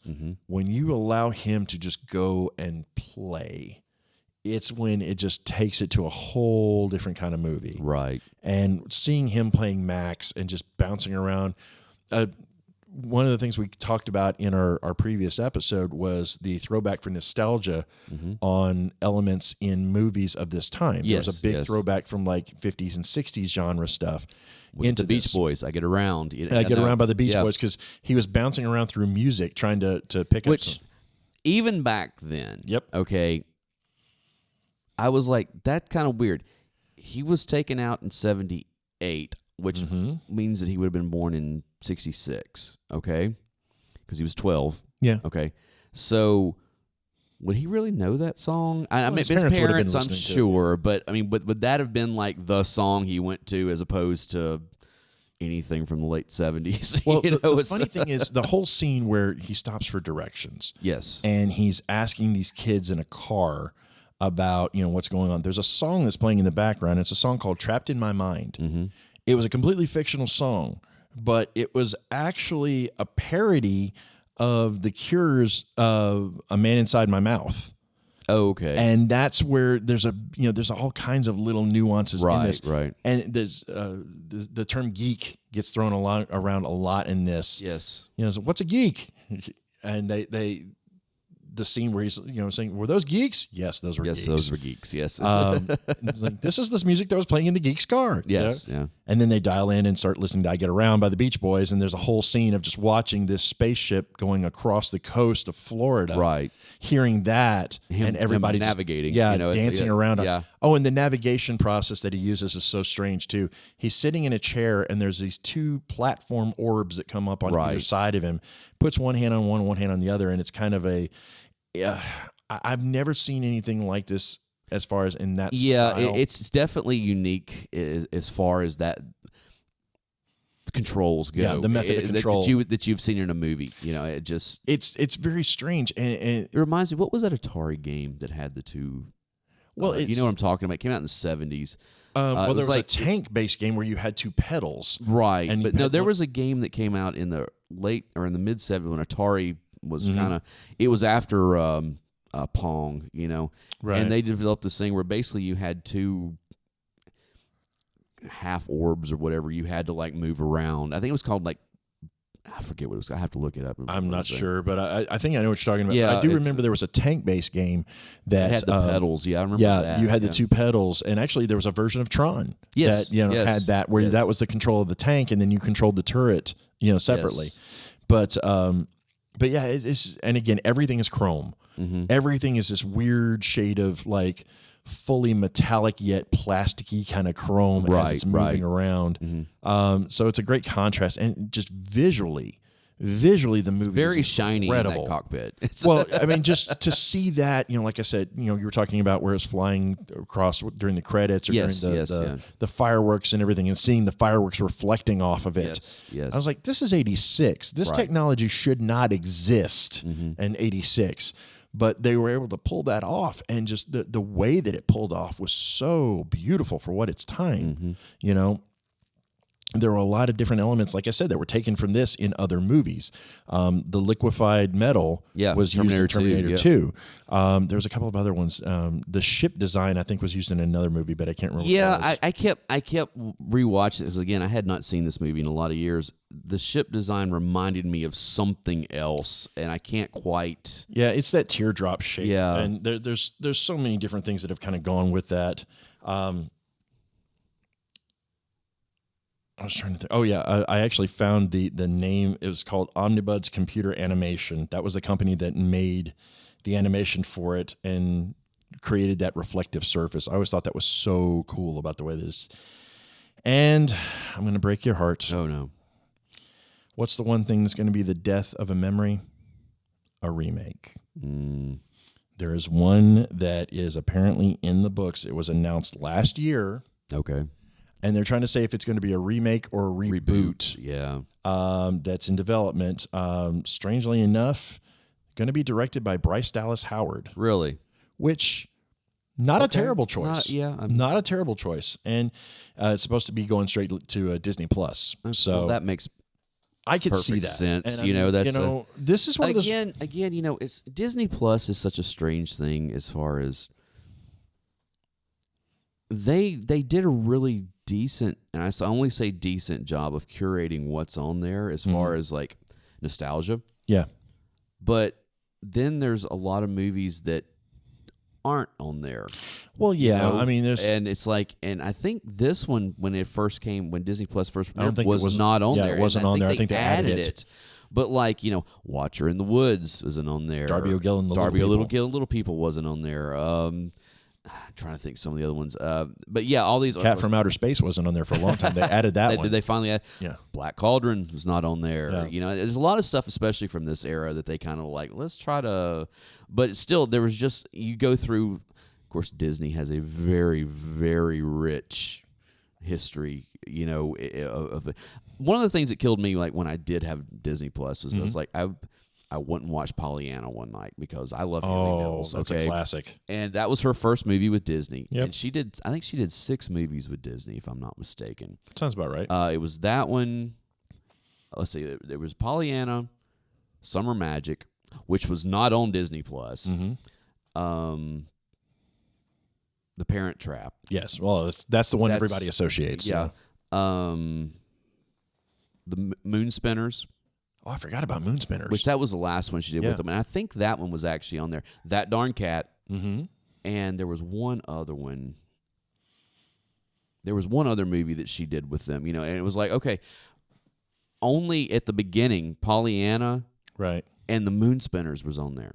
when you allow him to just go and play, it's when it just takes it to a whole different kind of movie. Right. And seeing him playing Max and just bouncing around. One of the things we talked about in our previous episode was the throwback for nostalgia on elements in movies of this time. Yes, there was a big throwback from like 50s and 60s genre stuff. Into the Beach Boys. I get around. I get around by the Beach Boys because he was bouncing around through music trying to pick up some. Even back then. Yep. Okay. I was like, that's kind of weird. He was taken out in 78, which means that he would have been born in 66, okay? Because he was 12. Yeah. Okay. So would he really know that song? I mean, his parents I'm sure, but I mean, would that have been like the song he went to as opposed to anything from the late 70s? Well, the funny thing is the whole scene where he stops for directions. Yes. And he's asking these kids in a car about what's going on. There's a song that's playing in the background. It's a song called "Trapped in My Mind." It was a completely fictional song, but it was actually a parody of The Cure's "A Man Inside My Mouth." Oh, okay. And that's where there's all kinds of little nuances in this. Right. And there's the term geek gets thrown around a lot in this. Yes. So what's a geek? And the scene where he's saying, were those geeks? Yes, those were geeks. Yes, those were geeks. Yes. It's like, this is this music that was playing in the geek's car. Yes, yeah. And then they dial in and start listening to "I Get Around" by the Beach Boys, and there's a whole scene of just watching this spaceship going across the coast of Florida. Right. Hearing that and everybody him navigating. dancing around. Yeah. Oh, and the navigation process that he uses is so strange too. He's sitting in a chair and there's these two platform orbs that come up on either side of him. Puts one hand on one hand on the other, and it's kind of I've never seen anything like this as far as in that style. It's definitely unique as far as that controls go. Yeah, the method of control that you've seen in a movie. It just it's very strange, and it reminds me. What was that Atari game that had the two? Well, you know what I'm talking about. It came out in the 70s. Well, there was like a tank-based game where you had 2 pedals. Right. And but no, there was a game that came out in the late or in the mid 70s when Atari was it was after Pong, you know. Right. And they developed this thing where basically you had 2 half orbs or whatever you had to like move around. I think it was called like, I forget what it was. I have to look it up. I'm not sure, but I think I know what you're talking about. Yeah, I do remember there was a tank-based game that had the pedals. Yeah, I remember that. You had the 2 pedals, and actually there was a version of Tron Yes, that had that where that was the control of the tank, and then you controlled the turret, separately. Yes. But yeah, it's and again everything is chrome. Everything is this weird shade of like fully metallic yet plasticky kind of chrome as it's moving around. So it's a great contrast, and just visually the movie very is shiny incredible. in that cockpit. Well, I mean, just to see that, like I said, you were talking about where it's flying across during the credits or during the fireworks and everything, and seeing the fireworks reflecting off of it. Yes. I was like, this is 86. This technology should not exist in 86. But they were able to pull that off, and just the way that it pulled off was so beautiful for what its time, There were a lot of different elements, like I said, that were taken from this in other movies. The liquefied metal was Terminator used in Terminator 2. 2. There was a couple of other ones. The ship design, I think, was used in another movie, but I can't remember. Yeah, I kept rewatching it because, again, I had not seen this movie in a lot of years. The ship design reminded me of something else, and I can't quite. Yeah, it's that teardrop shape. Yeah, and there's so many different things that have kind of gone with that. I was trying to think. Oh, yeah. I actually found the name. It was called Omnibud's Computer Animation. That was the company that made the animation for it and created that reflective surface. I always thought that was so cool about the way this. And I'm going to break your heart. Oh, no. What's the one thing that's going to be the death of a memory? A remake. There is one that is apparently in the books. It was announced last year. Okay. And they're trying to say if it's going to be a remake or a reboot. Yeah. That's in development. Strangely enough, going to be directed by Bryce Dallas Howard. Really? Which, not a terrible choice. Not a terrible choice. And it's supposed to be going straight to Disney Plus. So that makes I could see that sense. And this is one of those. Again, it's Disney Plus is such a strange thing as far as they did a really decent, and I only say decent job of curating what's on there as far as like nostalgia. Yeah. But then there's a lot of movies that aren't on there. Well, yeah. I mean, and it's like, and I think this one when Disney Plus first premiered, was not on there. Yeah, it wasn't on there. I think they added it. But like, Watcher in the Woods isn't on there. Darby O'Gill and the Little People wasn't on there. I'm trying to think some of the other ones. But yeah, all these. Cat from Outer Space wasn't on there for a long time. They added that one. Did they finally add? Yeah. Black Cauldron was not on there. Yeah. There's a lot of stuff, especially from this era, that they kind of like, let's try to. But still, there was just, you go through, of course, Disney has a very, very rich history, of one of the things that killed me, like when I did have Disney Plus, was I was like, I wouldn't watch Pollyanna one night because I love Haley Mills. That's a classic. And that was her first movie with Disney. Yep. And I think she did 6 movies with Disney, if I'm not mistaken. Sounds about right. It was that one. Let's see. There was Pollyanna, Summer Magic, which was not on Disney Plus. The Parent Trap. Yes. Well, that's the one everybody associates. Yeah. So. The Moon Spinners. Oh, I forgot about Moon Spinners. Which that was the last one she did with them. And I think that one was actually on there. That Darn Cat. And there was one other one. There was one other movie that she did with them, and it was like, okay, only at the beginning, Pollyanna and the Moon Spinners was on there.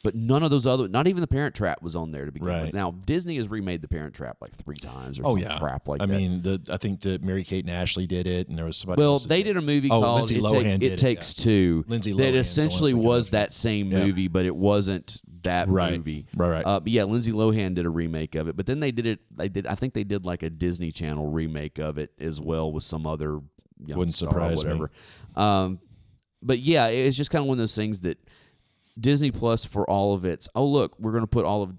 But none of those other, not even the Parent Trap was on there to begin with. Now, Disney has remade the Parent Trap like 3 times or some crap like that. I mean, I think that Mary Kate and Ashley did it, and there was somebody else. Well, they did a movie called It Takes Two Lindsay that Lohan essentially was that same movie, but it wasn't that movie. Right. But yeah, Lindsay Lohan did a remake of it, but then they did. I think they did like a Disney Channel remake of it as well with some other wouldn't surprise me. But yeah, it's just kind of one of those things that Disney Plus, for all of its, oh look, we're going to put all of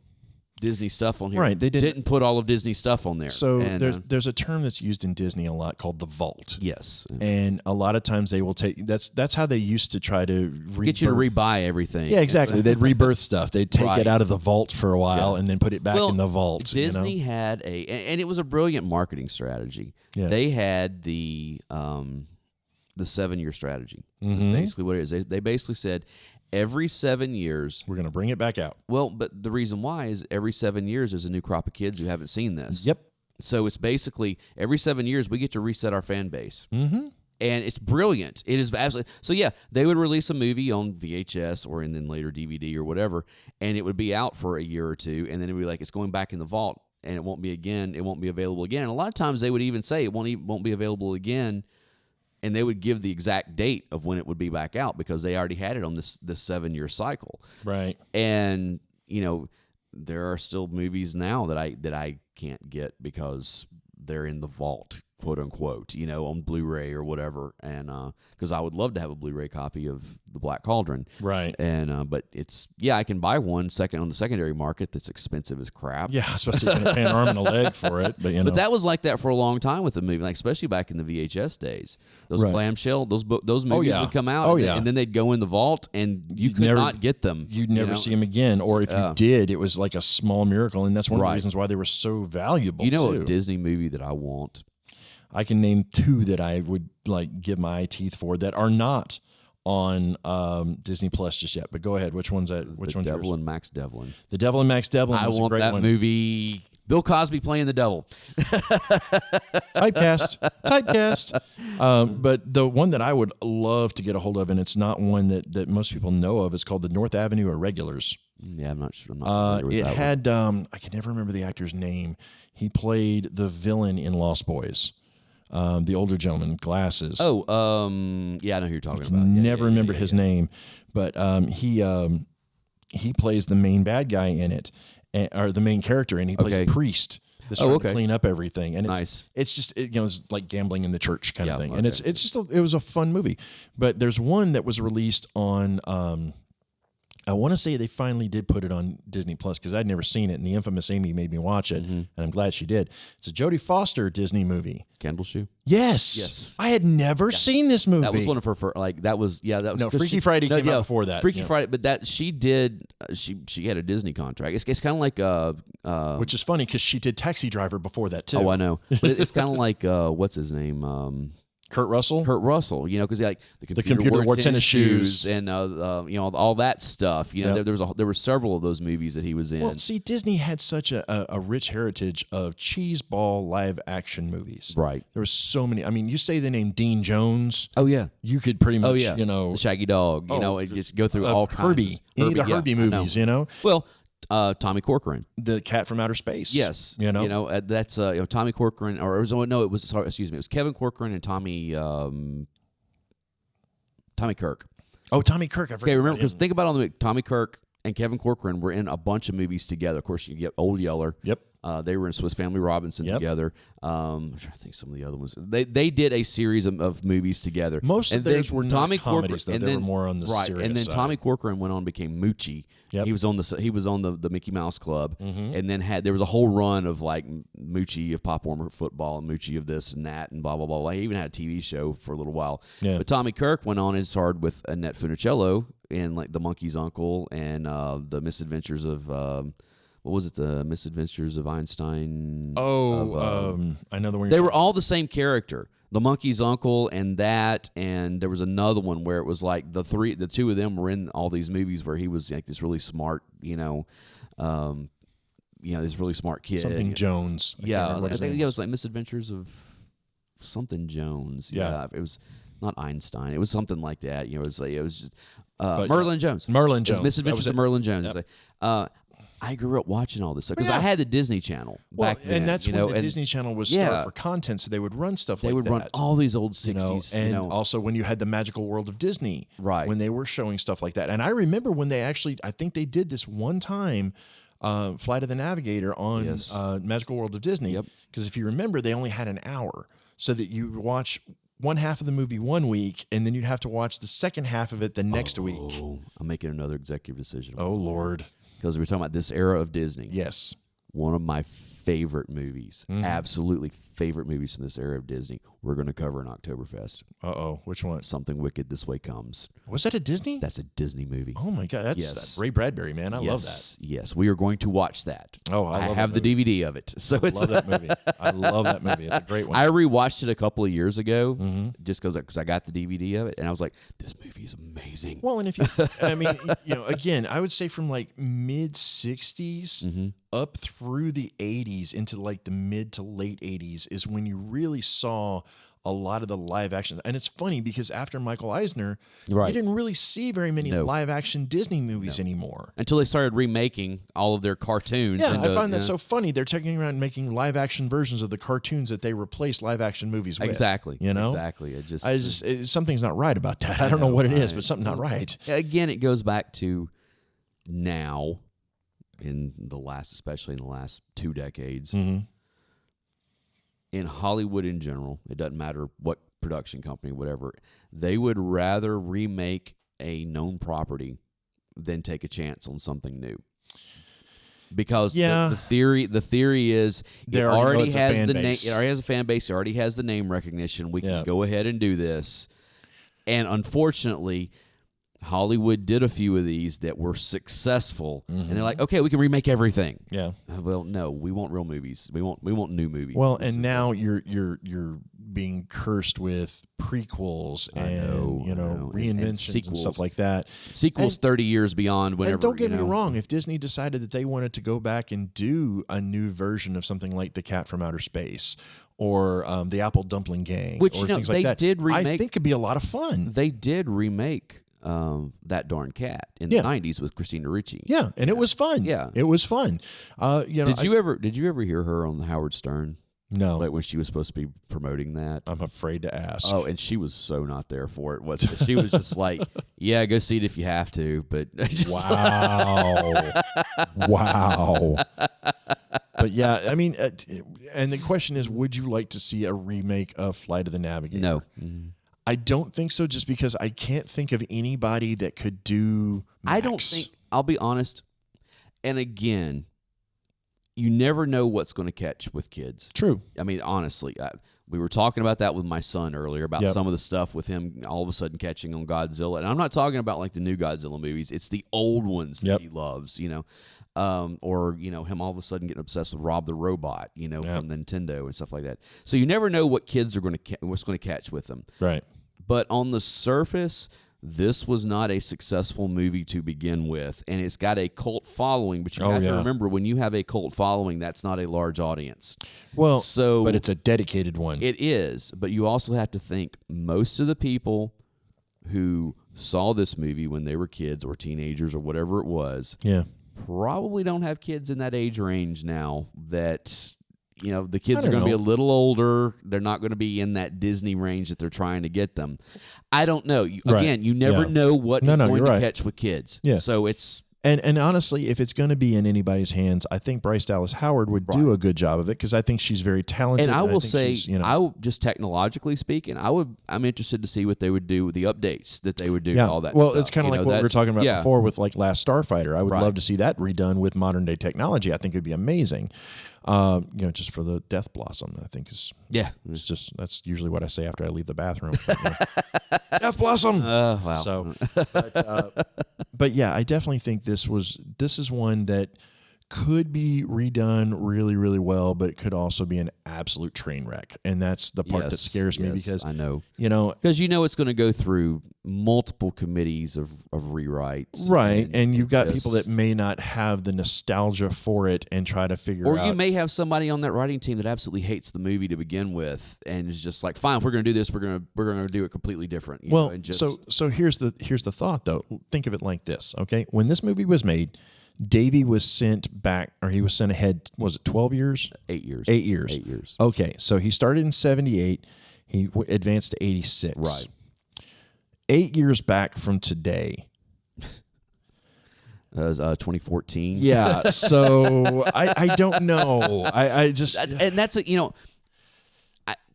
Disney stuff on here. Right, they didn't put all of Disney stuff on there. So and, there's a term that's used in Disney a lot called the vault. Yes, and a lot of times they will take that's how they used to try to get you to rebuy everything. Yeah, exactly. They'd rebirth stuff. They'd take it out of the vault for a while and then put it back in the vault. Disney had and it was a brilliant marketing strategy. Yeah. They had the 7-year strategy. That's basically what it is. They basically said, every 7 years, we're going to bring it back out. Well, but the reason why is every 7 years there's a new crop of kids who haven't seen this. Yep. So it's basically every 7 years we get to reset our fan base. Mm-hmm. And it's brilliant. It is absolutely. So yeah, they would release a movie on VHS or and then later DVD or whatever, and it would be out for a year or two, and then it would be like it's going back in the vault, and it won't be again. It won't be available again. And a lot of times they would even say it won't be available again. And they would give the exact date of when it would be back out because they already had it on this 7-year cycle. Right. And, there are still movies now that I can't get because they're in the vault, quote unquote, on Blu-ray or whatever. And because I would love to have a Blu-ray copy of The Black Cauldron. Right. And but I can buy one on the secondary market that's expensive as crap. Yeah, especially if you're paying an arm and a leg for it. But that was like that for a long time with the movie, like especially back in the VHS days. Those clamshell, those movies would come out, and then they'd go in the vault, and you could not get them. You'd never see them again, or if you did, it was like a small miracle, and that's one of the reasons why they were so valuable. A Disney movie that I want. I can name 2 that I would like give my eye teeth for that are not on Disney Plus just yet. But go ahead. Which one's that? Which one's Devil and Max Devlin? The Devil and Max Devlin. I was want a great that one. movie. Bill Cosby playing the devil. Typecast. But the one that I would love to get a hold of, and it's not one that most people know of, is called the North Avenue Irregulars. Yeah, I'm not sure. I'm not it had I can never remember the actor's name. He played the villain in Lost Boys. The older gentleman, glasses. Oh, yeah, I know who you're talking about. Never remember his name, but he plays the main bad guy in it, or the main character, and he plays a priest that's trying to clean up everything. And it's just it's like gambling in the church kind of thing. And it's just it was a fun movie. But there's one that was released on. I want to say they finally did put it on Disney Plus because I'd never seen it, and the infamous Amy made me watch it, and I'm glad she did. It's a Jodie Foster Disney movie. Candle Shoe? Yes. I had never seen this movie. That was one of her that was No, Freaky Friday came out before that. Freaky Friday, but that she did she had a Disney contract. It's kind of like which is funny because she did Taxi Driver before that too. Oh, I know. But it's kind of like what's his name? Kurt Russell, because like the computer wore tennis shoes and all that stuff. There were several of those movies that he was in. Well, see, Disney had such a rich heritage of cheeseball live action movies. Right. There were so many. I mean, you say the name Dean Jones. Oh yeah. You could pretty much the Shaggy Dog. Just go through all kinds. Herbie. Any of the Herbie movies. Well. Tommy Corcoran, the cat from outer space. Yes, that's Tommy Corcoran, it was Kevin Corcoran and Tommy Kirk. Oh, Tommy Kirk. Okay, remember because think about Tommy Kirk and Kevin Corcoran were in a bunch of movies together. Of course, you get Old Yeller. Yep. They were in Swiss Family Robinson together. I'm trying to think some of the other ones. They did a series of movies together. Most of theirs were not comedies, though. And they were more on the serious and then side. Tommy Corcoran went on and became Moochie. Yep. He was on the Mickey Mouse Club, and then there was a whole run of like Moochie of Pop Warner football and Moochie of this and that and blah blah blah. He even had a TV show for a little while. Yeah. But Tommy Kirk went on and starred with Annette Funicello in like The Monkey's Uncle and the Misadventures of. What was it? The Misadventures of Einstein. I know the one. They were all the same character. The Monkey's Uncle and that, and there was another one where it was like the two of them were in all these movies where he was like this really smart, this really smart kid. Something Jones. I think it was like Misadventures of something Jones. Yeah, it was not Einstein. It was something like that. It was just Merlin Jones. Merlin Jones. Misadventures of Merlin Jones. Yep. I grew up watching all this stuff because I had the Disney Channel back then. And that's when the Disney Channel was started for content, so they would run stuff like that. They would run all these old 60s. And also when you had the Magical World of Disney, right? When they were showing stuff like that. And I remember when they actually, I think they did this one time, Flight of the Navigator on Magical World of Disney. Yep. Because if you remember, they only had an hour so that you watch one half of the movie one week, and then you'd have to watch the second half of it the next week. I'm making another executive decision. Oh, Lord. Because we're talking about this era of Disney. Yes. One of my favorite movies, absolutely favorite movies from this era of Disney, we're going to cover in Oktoberfest. Uh-oh. Which one? Something Wicked This Way Comes. Was that a Disney? That's a Disney movie. Oh, my God. That's Ray Bradbury, man. I love that. Yes, we are going to watch that. Oh, I love have that the DVD of it. So it's love that movie. I love that movie. It's a great one. I rewatched it a couple of years ago just because I got the DVD of it, and I was like, this movie is amazing. Well, and if you, I mean, again, I would say from like mid 60s up through the 80s into like the mid to late 80s is when you really saw a lot of the live action. And it's funny because after Michael Eisner, you didn't really see very many live action Disney movies anymore. Until they started remaking all of their cartoons. Yeah, I find that so funny. They're taking around and making live action versions of the cartoons that they replaced live action movies with. Exactly. Exactly. Something's not right about that. I don't know what it is, but something's not right. Again, it goes back to now, especially in the last 2 decades. In Hollywood in general, it doesn't matter what production company, whatever, they would rather remake a known property than take a chance on something new. Because the theory is it already has the name, it already has a fan base, it already has the name recognition. We can go ahead and do this. And unfortunately, Hollywood did a few of these that were successful, and they're like, okay, we can remake everything. Yeah. Well, no, we want real movies. We want new movies. Well, and now you're being cursed with prequels and reinventions and stuff like that. Sequels 30 years beyond. Whenever. And don't get me wrong, if Disney decided that they wanted to go back and do a new version of something like The Cat from Outer Space, or the Apple Dumpling Gang, which or things like that, did remake, I think could be a lot of fun. They did remake That Darn Cat in the 90s with Christina Ricci. Yeah, and it was fun. Yeah, it was fun. Did you ever hear her on Howard Stern? No. Like when she was supposed to be promoting that? I'm afraid to ask. Oh, and she was so not there for it, wasn't she? She was just like, yeah, go see it if you have to. But Wow. But yeah, I mean, and the question is, would you like to see a remake of Flight of the Navigator? No. I don't think so, just because I can't think of anybody that could do Max. I don't think, I'll be honest, and again, you never know what's going to catch with kids. True. I mean, honestly, we were talking about that with my son earlier about some of the stuff with him all of a sudden catching on Godzilla. And I'm not talking about like the new Godzilla movies. It's the old ones that he loves, or, him all of a sudden getting obsessed with Rob the Robot, from Nintendo and stuff like that. So you never know what kids are what's going to catch with them. Right. But on the surface, this was not a successful movie to begin with, and it's got a cult following, but you have to remember, when you have a cult following, that's not a large audience. Well, but it's a dedicated one. It is, but you also have to think most of the people who saw this movie when they were kids or teenagers or whatever it was probably don't have kids in that age range now that... the kids are going to be a little older. They're not going to be in that Disney range that they're trying to get them. I don't know. Again, you never know what is going to catch with kids. Yeah. So it's... And honestly, if it's going to be in anybody's hands, I think Bryce Dallas Howard would do a good job of it, because I think she's very talented. And I will say, just technologically speaking, I'm interested to see what they would do with the updates that they would do to all that stuff. It's kind of like what we were talking about before with like Last Starfighter. I would love to see that redone with modern day technology. I think it'd be amazing. Just for the Death Blossom, I think it's just, that's usually what I say after I leave the bathroom. Death Blossom. Wow. So, but yeah, I definitely think this is one that could be redone really, really well, but it could also be an absolute train wreck. And that's the part that scares me, because I know, because it's going to go through multiple committees of rewrites. Right. And you've got people that may not have the nostalgia for it and try to figure out. Or you may have somebody on that writing team that absolutely hates the movie to begin with and is just like, fine, if we're going to do this, we're going to do it completely different. So here's the thought though. Think of it like this. Okay. When this movie was made, Davey was sent back, or he was sent ahead, was it 12 years? 8 years. 8 years. 8 years. Okay, so he started in 78. He advanced to 86. Right. 8 years back from today. That was 2014. Yeah, so I don't know. I just... And that's,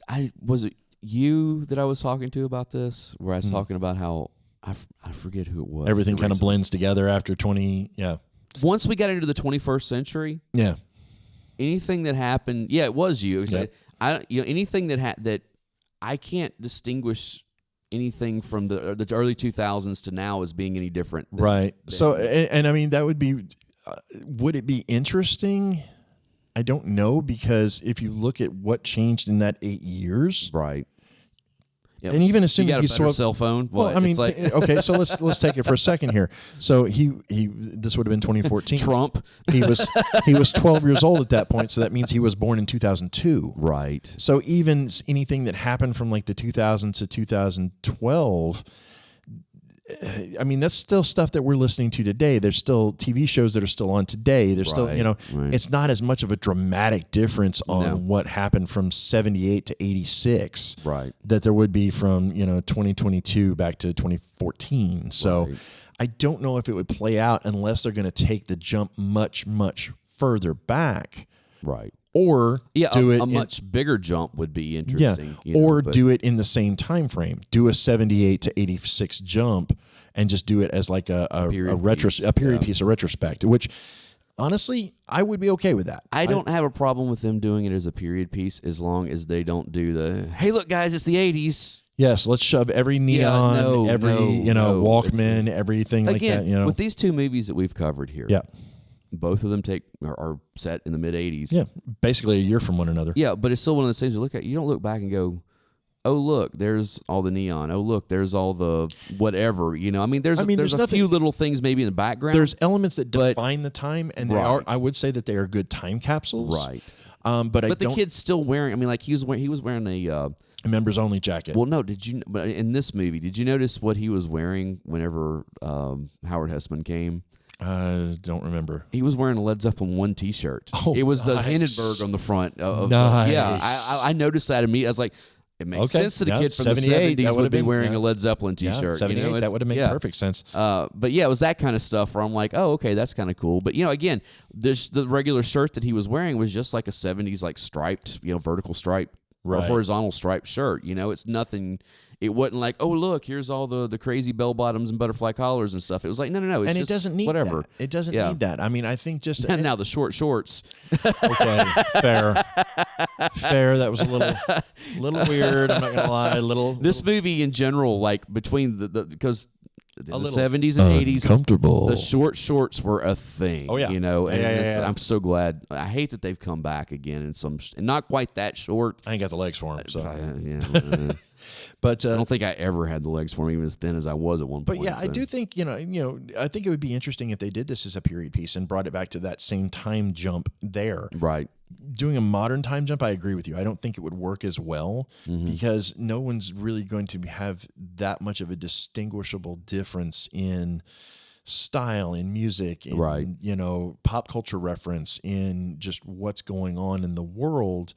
I was... you that I was talking to about this, where I was talking about how I forget who it was. Everything kind of blends together after 20. Yeah. Once we got into the 21st century, anything that happened, it was you. Yep. Anything that I can't distinguish anything from the early 2000s to now as being any different. Right. So, and I mean, that would be, would it be interesting? I don't know, because if you look at what changed in that 8 years, right. Yep. And even assuming you got a better cell phone. Well, I mean, okay, so let's take it for a second here. So he this would have been 2014. Trump. He was 12 years old at that point, so that means he was born in 2002. Right. So even anything that happened from like the 2000 to 2012, I mean, that's still stuff that we're listening to today. There's still TV shows that are still on today. There's still, it's not as much of a dramatic difference on what happened from 78 to 86 that there would be from, 2022 back to 2014. So I don't know if it would play out unless they're going to take the jump much, much further back. Right. Or do it a much bigger jump would be interesting. Do it in the same time frame. Do a 78 to 86 jump and just do it as like a period piece, a retrospect, which honestly, I would be okay with that. I don't have a problem with them doing it as a period piece as long as they don't do the, hey, look, guys, it's the 80s. Yes, let's shove every neon, Walkman, everything like that. With these two movies that we've covered here. Yeah. Both of them are set in the mid 80s. Yeah, basically a year from one another. Yeah, but it's still one of those things you look at. You don't look back and go, "Oh, look, there's all the neon. Oh, look, there's all the whatever." I mean, there's a few little things maybe in the background. There's elements that define the time, and they are. I would say that they are good time capsules. Right. But the kid's still wearing. I mean, like he was wearing a members only jacket. Well, no, but in this movie, did you notice what he was wearing whenever Howard Hessman came? I don't remember. He was wearing a Led Zeppelin 1 T-shirt. Oh, it was the Hindenburg on the front. Nice. I noticed that immediately. I was like, it makes sense to the kid from the 70s would be wearing a Led Zeppelin T-shirt. 78, that would have made perfect sense. But it was that kind of stuff where I'm like, oh, okay, that's kind of cool. But, again, the regular shirt that he was wearing was just like a 70s, like striped, vertical stripe or horizontal striped shirt. It's nothing. It wasn't like, oh, look, here's all the crazy bell bottoms and butterfly collars and stuff. It was like, no. It's and just it doesn't need whatever. That. It doesn't need that. I mean, I think just... And now the short shorts. Okay, fair. That was a little weird. I'm not going to lie. This movie in general, like between because in the 70s and 80s, comfortable. The short shorts were a thing. Oh, yeah. I'm so glad. I hate that they've come back again and not quite that short. I ain't got the legs for them, so... But I don't think I ever had the legs for me, even as thin as I was at one point. But I do think I think it would be interesting if they did this as a period piece and brought it back to that same time jump there. Right. Doing a modern time jump, I agree with you. I don't think it would work as well because no one's really going to have that much of a distinguishable difference in style, in music, in pop culture reference, in just what's going on in the world.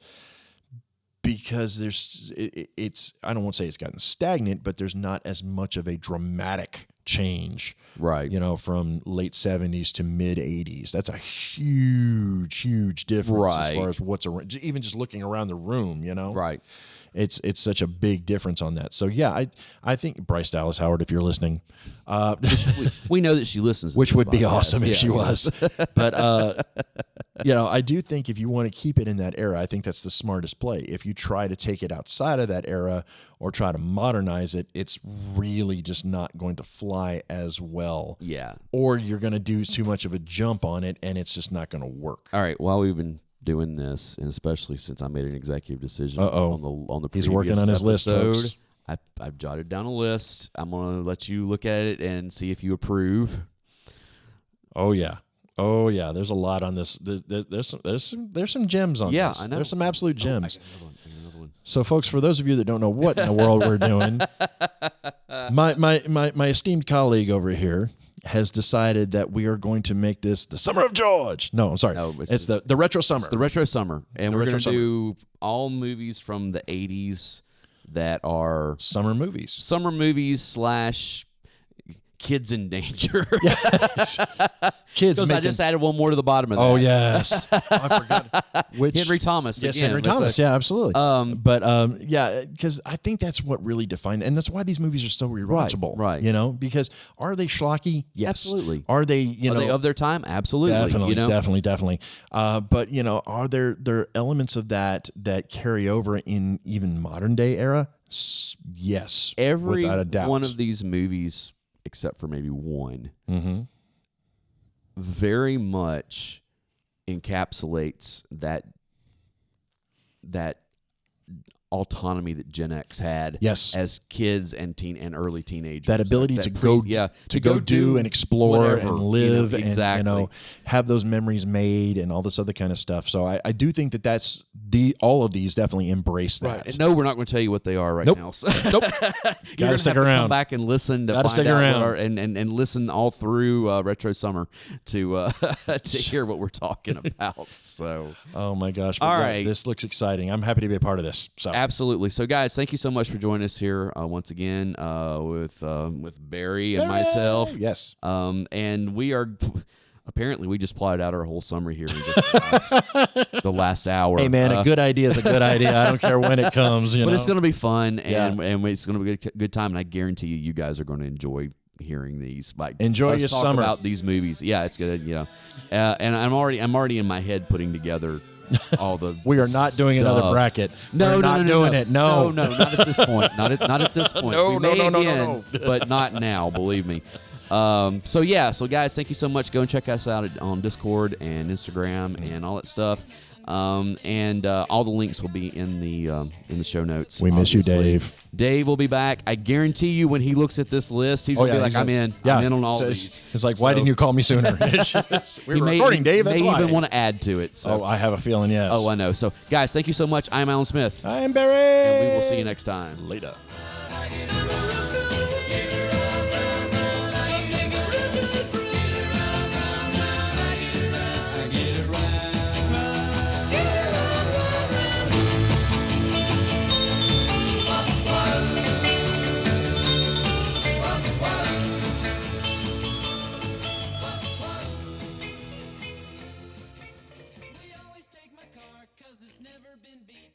Because it's I don't want to say it's gotten stagnant, but there's not as much of a dramatic change, right? From late 70s to mid 80s. That's a huge difference as far as what's around. Even just looking around the room, right? It's such a big difference on that. So I think Bryce Dallas Howard, if you're listening, we know that she listens, which would be awesome if she was. But I do think if you want to keep it in that era, I think that's the smartest play. If you try to take it outside of that era or try to modernize it, it's really just not going to fly as well. Yeah. Or you're going to do too much of a jump on it, and it's just not going to work. All right. While we've been doing this, and especially since I made an executive decision on the previous he's working on his list, folks. I've jotted down a list. I'm going to let you look at it and see if you approve. Oh yeah. There's a lot on this. There's some gems on this. Yeah, I know. There's some absolute gems. I got another one. So, folks, for those of you that don't know what in the world we're doing, my esteemed colleague over here has decided that we are going to make this the Summer of George. No, I'm sorry. No, it's the Retro Summer. It's the Retro Summer. And we're going to do all movies from the 80s that are... Summer movies. Summer movies / kids in danger. Kids Because I just added one more to the bottom of that. Oh, yes. I forgot. Which, Henry Thomas. Yes, again, Henry Thomas. Yeah, absolutely. Yeah, because I think that's what really defined, and that's why these movies are so rewatchable. Right. You know, because are they schlocky? Yes. Absolutely. Are they, you Are know, they of their time? Absolutely. Definitely, you know? definitely. But, you know, are there elements of that carry over in even modern day era? Yes. Every without a doubt. one of these movies, except for maybe one, Mm-hmm. very much encapsulates that autonomy that Gen X had Yes. as kids and early teenagers. That ability to go do and explore whatever, and live exactly. and, you know, have those memories made and all this other kind of stuff. So I do think that's all of these definitely embrace that. Right. And no, we're not going to tell you what they are right Nope. now. So Nope. Gotta stick around. Come back and listen to Gotta find stick out around. what our, and listen all through Retro Summer to hear what we're talking about. So, oh my gosh! All right. This looks exciting. I'm happy to be a part of this. So absolutely. So, guys, thank you so much for joining us here once again with Barry and myself. Yes. And we are. Apparently, we just plotted out our whole summary here in just the last hour. Hey, man, a good idea is a good idea. I don't care when it comes. But it's going to be fun, and it's going to be a good time. And I guarantee you guys are going to enjoy hearing these. Enjoy your talk summer about these movies. Yeah, it's good. You know, and I'm already in my head putting together all the. We are not doing another bracket. No, not doing it. No, not at this point. Not at this point. No. But not now. Believe me. So guys, thank you so much. Go and check us out on Discord and Instagram and all that stuff. And all the links will be in the show notes. We miss you, Dave. Dave will be back. I guarantee you, when he looks at this list, he's gonna be like, "I'm in. I'm in on all these." It's like, why didn't you call me sooner? We were recording, Dave. That's why. why. He may even want to add to it. So. Oh, I have a feeling. Yes. Oh, I know. So, guys, thank you so much. I'm Alan Smith. I'm Barry. And we will see you next time. Later. Take my car 'cause it's never been beat.